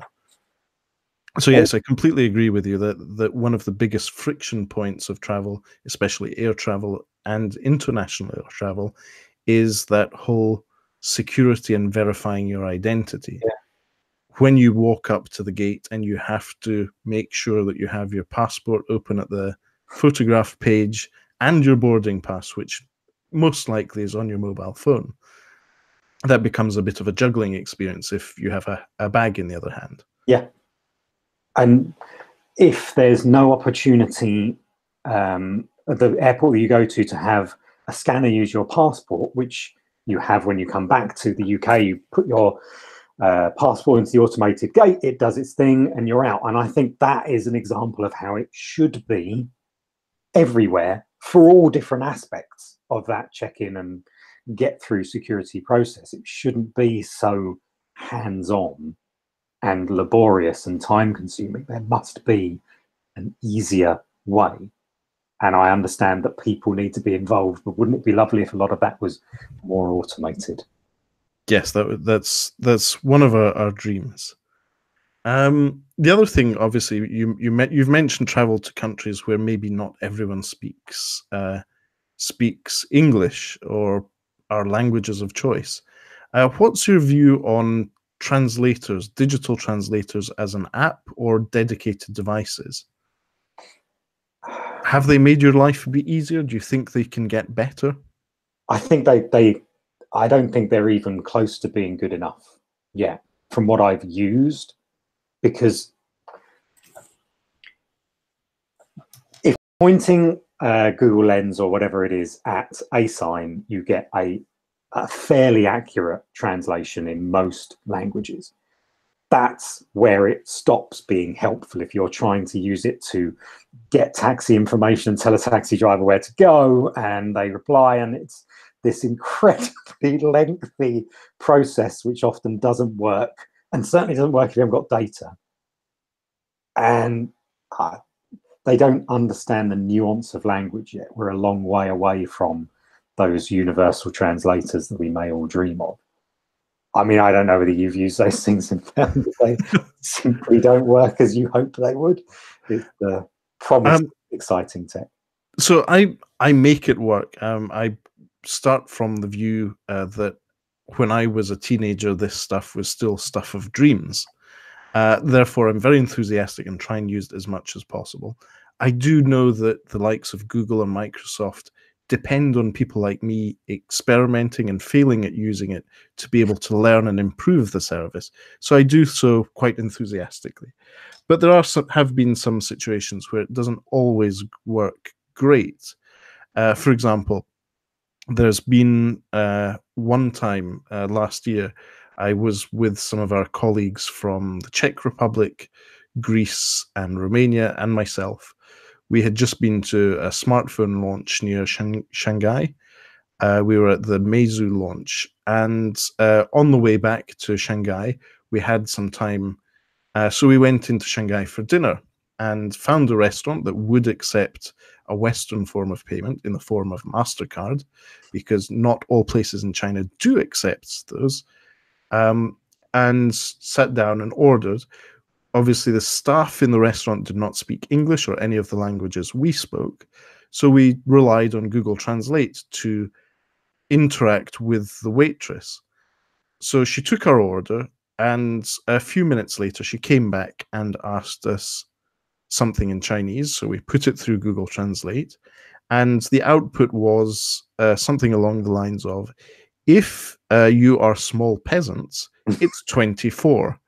So yes, I completely agree with you that one of the biggest friction points of travel, especially air travel and international air travel, is that whole security and verifying your identity. Yeah. When you walk up to the gate and you have to make sure that you have your passport open at the photograph page and your boarding pass, which most likely is on your mobile phone, that becomes a bit of a juggling experience if you have a bag in the other hand. Yeah. And if there's no opportunity at the airport that you go to have a scanner use your passport, which you have when you come back to the UK, you put your passport into the automated gate, it does its thing, and you're out. And I think that is an example of how it should be everywhere for all different aspects of that check-in and get through security process. It shouldn't be so hands-on and laborious and time-consuming. There must be an easier way. And I understand that people need to be involved, but wouldn't it be lovely if a lot of that was more automated? Yes, that's one of our dreams. The other thing, obviously, you've mentioned travel to countries where maybe not everyone speaks English or our languages of choice. What's your view on translators, digital translators as an app or dedicated devices? Have they made your life a bit easier? Do you think they can get better? I think I don't think they're even close to being good enough yet from what I've used, because if pointing Google Lens or whatever it is at a sign, you get a fairly accurate translation in most languages. That's where it stops being helpful if you're trying to use it to get taxi information and tell a taxi driver where to go, and they reply, and it's this incredibly lengthy process which often doesn't work, and certainly doesn't work if you haven't got data. And they don't understand the nuance of language yet. We're a long way away from those universal translators that we may all dream of. I mean, I don't know whether you've used those things and found that they simply don't work as you hoped they would. It's the promise of exciting tech. So I make it work. I start from the view that when I was a teenager, this stuff was still stuff of dreams. Therefore, I'm very enthusiastic and try and use it as much as possible. I do know that the likes of Google and Microsoft depend on people like me experimenting and failing at using it to be able to learn and improve the service. So I do so quite enthusiastically. But there have been some situations where it doesn't always work great. For example, there's been one time last year, I was with some of our colleagues from the Czech Republic, Greece, and Romania, and myself. We had just been to a smartphone launch near Shanghai. We were at the Meizu launch, and on the way back to Shanghai, we had some time. So we went into Shanghai for dinner and found a restaurant that would accept a Western form of payment in the form of MasterCard, because not all places in China do accept those, and sat down and ordered. Obviously, the staff in the restaurant did not speak English or any of the languages we spoke, so we relied on Google Translate to interact with the waitress. So she took our order, and a few minutes later, she came back and asked us something in Chinese. So we put it through Google Translate, and the output was something along the lines of, if you are small peasants, it's 24.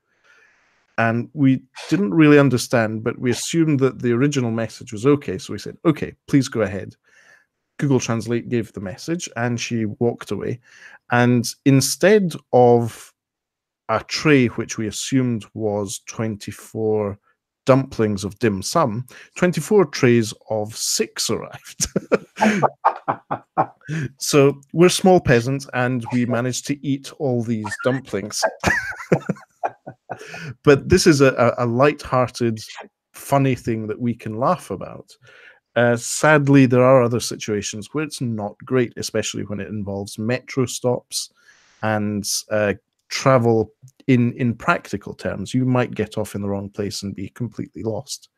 And we didn't really understand, but we assumed that the original message was okay. So we said, okay, please go ahead. Google Translate gave the message, and she walked away. And instead of a tray, which we assumed was 24 dumplings of dim sum, 24 trays of 6 arrived. So we're small peasants, and we managed to eat all these dumplings. But this is a light-hearted, funny thing that we can laugh about. Sadly, there are other situations where it's not great, especially when it involves metro stops and travel in practical terms. You might get off in the wrong place and be completely lost.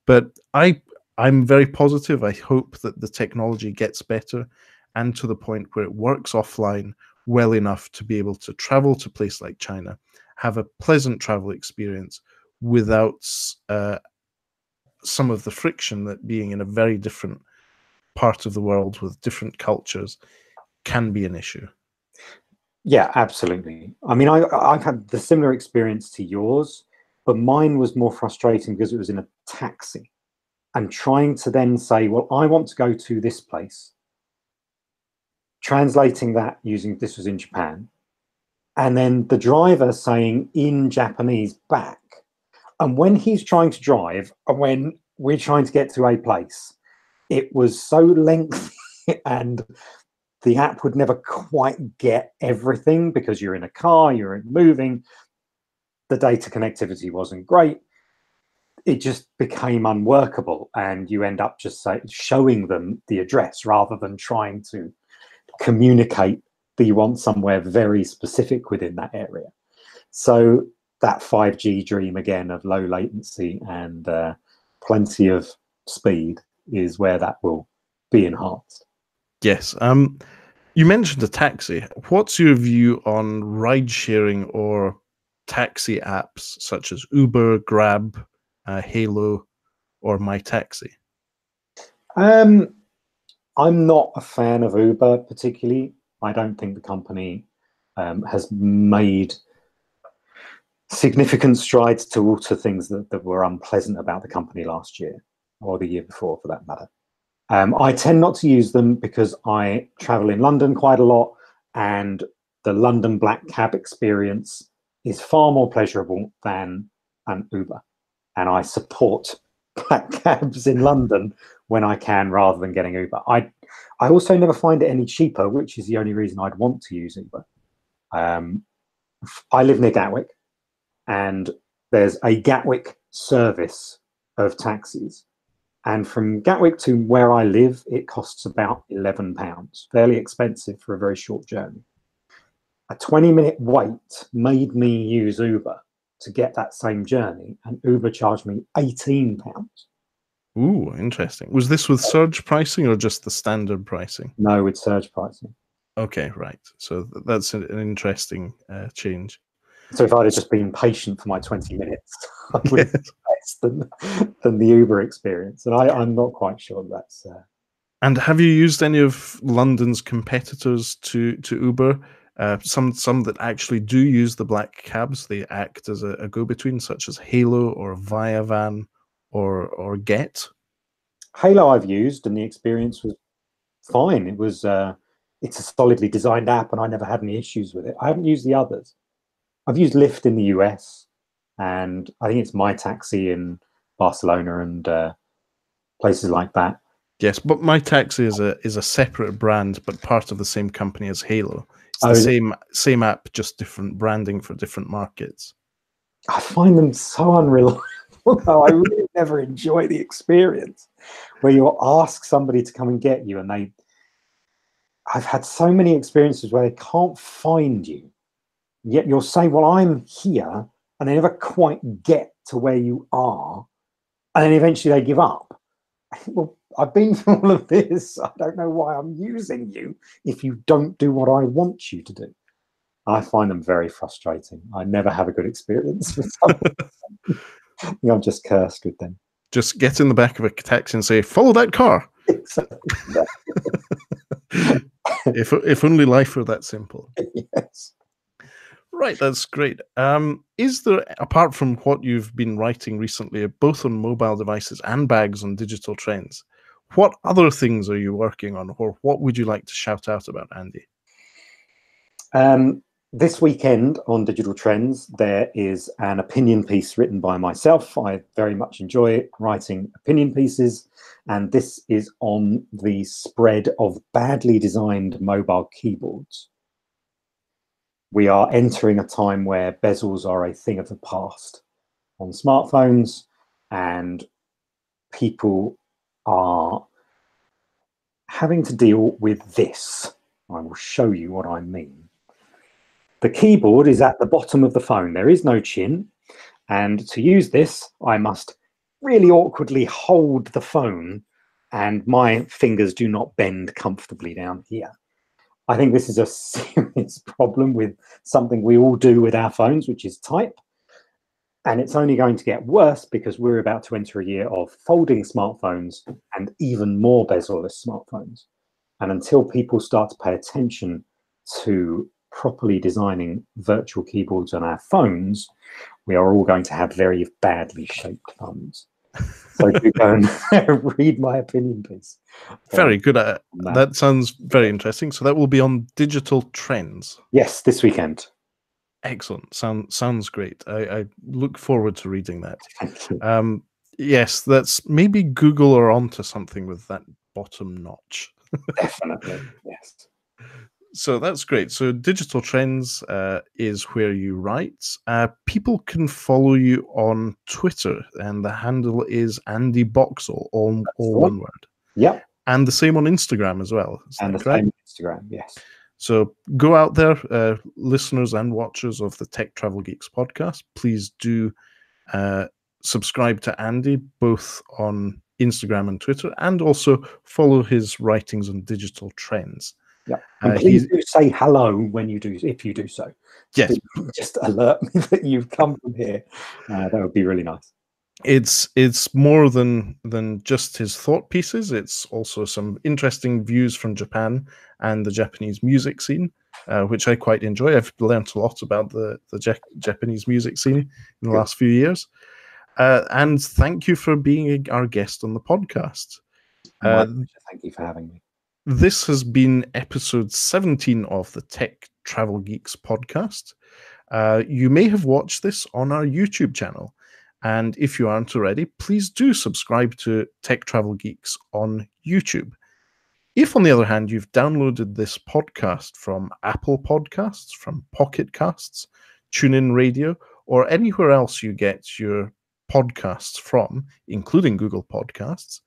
But I'm very positive. I hope that the technology gets better and to the point where it works offline well enough to be able to travel to a place like China, have a pleasant travel experience without some of the friction that being in a very different part of the world with different cultures can be an issue. Yeah, absolutely. I mean, I've had the similar experience to yours, but mine was more frustrating because it was in a taxi and trying to then say, well, I want to go to this place. Translating that using, this was in Japan, and then the driver saying in Japanese back. And when he's trying to drive and when we're trying to get to a place, it was so lengthy and the app would never quite get everything because you're in a car, you're moving. The data connectivity wasn't great. It just became unworkable, and you end up just showing them the address rather than trying to communicate that you want somewhere very specific within that area. So that 5G dream again of low latency and plenty of speed is where that will be enhanced. Yes. You mentioned a taxi. What's your view on ride sharing or taxi apps such as Uber, Grab, Halo, or My Taxi? I'm not a fan of Uber particularly. I don't think the company has made significant strides to alter things that were unpleasant about the company last year or the year before, for that matter. I tend not to use them because I travel in London quite a lot, and the London black cab experience is far more pleasurable than an Uber. And I support black cabs in London when I can, rather than getting Uber. I also never find it any cheaper, which is the only reason I'd want to use Uber. I live near Gatwick, and there's a Gatwick service of taxis. And from Gatwick to where I live, it costs about £11, fairly expensive for a very short journey. A 20-minute wait made me use Uber to get that same journey, and Uber charged me £18. Ooh, interesting. Was this with surge pricing or just the standard pricing? No, with surge pricing. Okay, right. So that's an interesting change. So if I'd have just been patient for my 20 minutes, I would have been less than the Uber experience. And I'm not quite sure that's... And have you used any of London's competitors to Uber? Some that actually do use the black cabs. They act as a go-between, such as Halo or Viavan or Get. Halo I've used, and the experience was fine. It was it's a solidly designed app, and I never had any issues with it. I haven't used the others. I've used Lyft in the US, and I think it's My Taxi in Barcelona and places like that. Yes, but My Taxi is a separate brand, but part of the same company as Halo. It's the same app, just different branding for different markets. I find them so unreliable, though. I really never enjoy the experience where you ask somebody to come and get you, and I've had so many experiences where they can't find you, yet you'll say, well, I'm here, and they never quite get to where you are, and then eventually they give up. Well, I've been through all of this. I don't know why I'm using you if you don't do what I want you to do. I find them very frustrating. I never have a good experience with them. I'm just cursed with them. Just get in the back of a taxi and say, follow that car. Exactly. If only life were that simple. Yes. Right, that's great. Is there, apart from what you've been writing recently, both on mobile devices and bags on digital trends, what other things are you working on, or what would you like to shout out about, Andy? This weekend on Digital Trends, there is an opinion piece written by myself. I very much enjoy writing opinion pieces, and this is on the spread of badly designed mobile keyboards. We are entering a time where bezels are a thing of the past on smartphones, and people are having to deal with this. I will show you what I mean. The keyboard is at the bottom of the phone. There is no chin. And to use this, I must really awkwardly hold the phone, and my fingers do not bend comfortably down here. I think this is a serious problem with something we all do with our phones, which is type. And it's only going to get worse because we're about to enter a year of folding smartphones and even more bezel-less smartphones. And until people start to pay attention to properly designing virtual keyboards on our phones, we are all going to have very badly shaped thumbs. So do go and read my opinion piece. Very good. That sounds very interesting. So that will be on Digital Trends. Yes, this weekend. Excellent. Sounds great. I look forward to reading that. Thank you. Yes, that's maybe Google are onto something with that bottom notch. Definitely, yes. So that's great. So Digital Trends is where you write. People can follow you on Twitter, and the handle is Andy Boxall, all one word. Yep. And the same on Instagram as well. And the same on Instagram, yes. So go out there, listeners and watchers of the Tech Travel Geeks podcast. Please do subscribe to Andy, both on Instagram and Twitter, and also follow his writings on digital trends. Yeah, and please do say hello when you do, if you do so. Yes, just alert me that you've come from here. That would be really nice. It's more than just his thought pieces. It's also some interesting views from Japan and the Japanese music scene, which I quite enjoy. I've learned a lot about the Japanese music scene in the last few years. And thank you for being our guest on the podcast. My pleasure. Thank you for having me. This has been episode 17 of the Tech Travel Geeks podcast. You may have watched this on our YouTube channel. And if you aren't already, please do subscribe to Tech Travel Geeks on YouTube. If, on the other hand, you've downloaded this podcast from Apple Podcasts, from Pocket Casts, TuneIn Radio, or anywhere else you get your podcasts from, including Google Podcasts,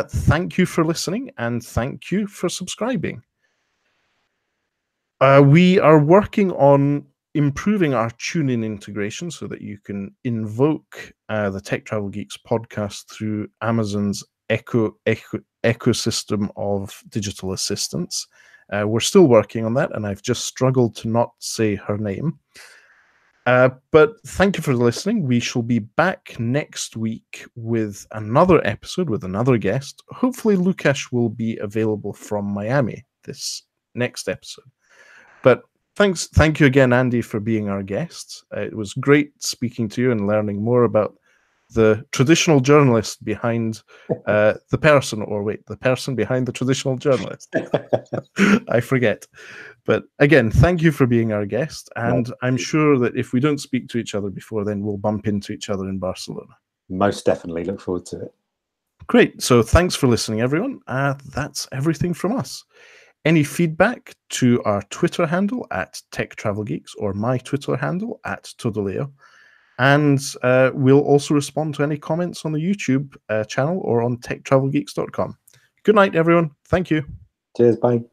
thank you for listening and thank you for subscribing. We are working on improving our TuneIn integration so that you can invoke the Tech Travel Geeks podcast through Amazon's ecosystem of digital assistants. We're still working on that, and I've just struggled to not say her name. But thank you for listening. We shall be back next week with another episode with another guest. Hopefully, Lukasz will be available from Miami this next episode. But thank you again, Andy, for being our guest. It was great speaking to you and learning more about the traditional journalist behind the person behind the traditional journalist. I forget. But again, thank you for being our guest. And I'm sure that if we don't speak to each other before then, we'll bump into each other in Barcelona. Most definitely. Look forward to it. Great. So thanks for listening, everyone. That's everything from us. Any feedback to our Twitter handle at Tech Travel Geeks or my Twitter handle at Todoleo. And we'll also respond to any comments on the YouTube channel or on techtravelgeeks.com. Good night, everyone. Thank you. Cheers. Bye.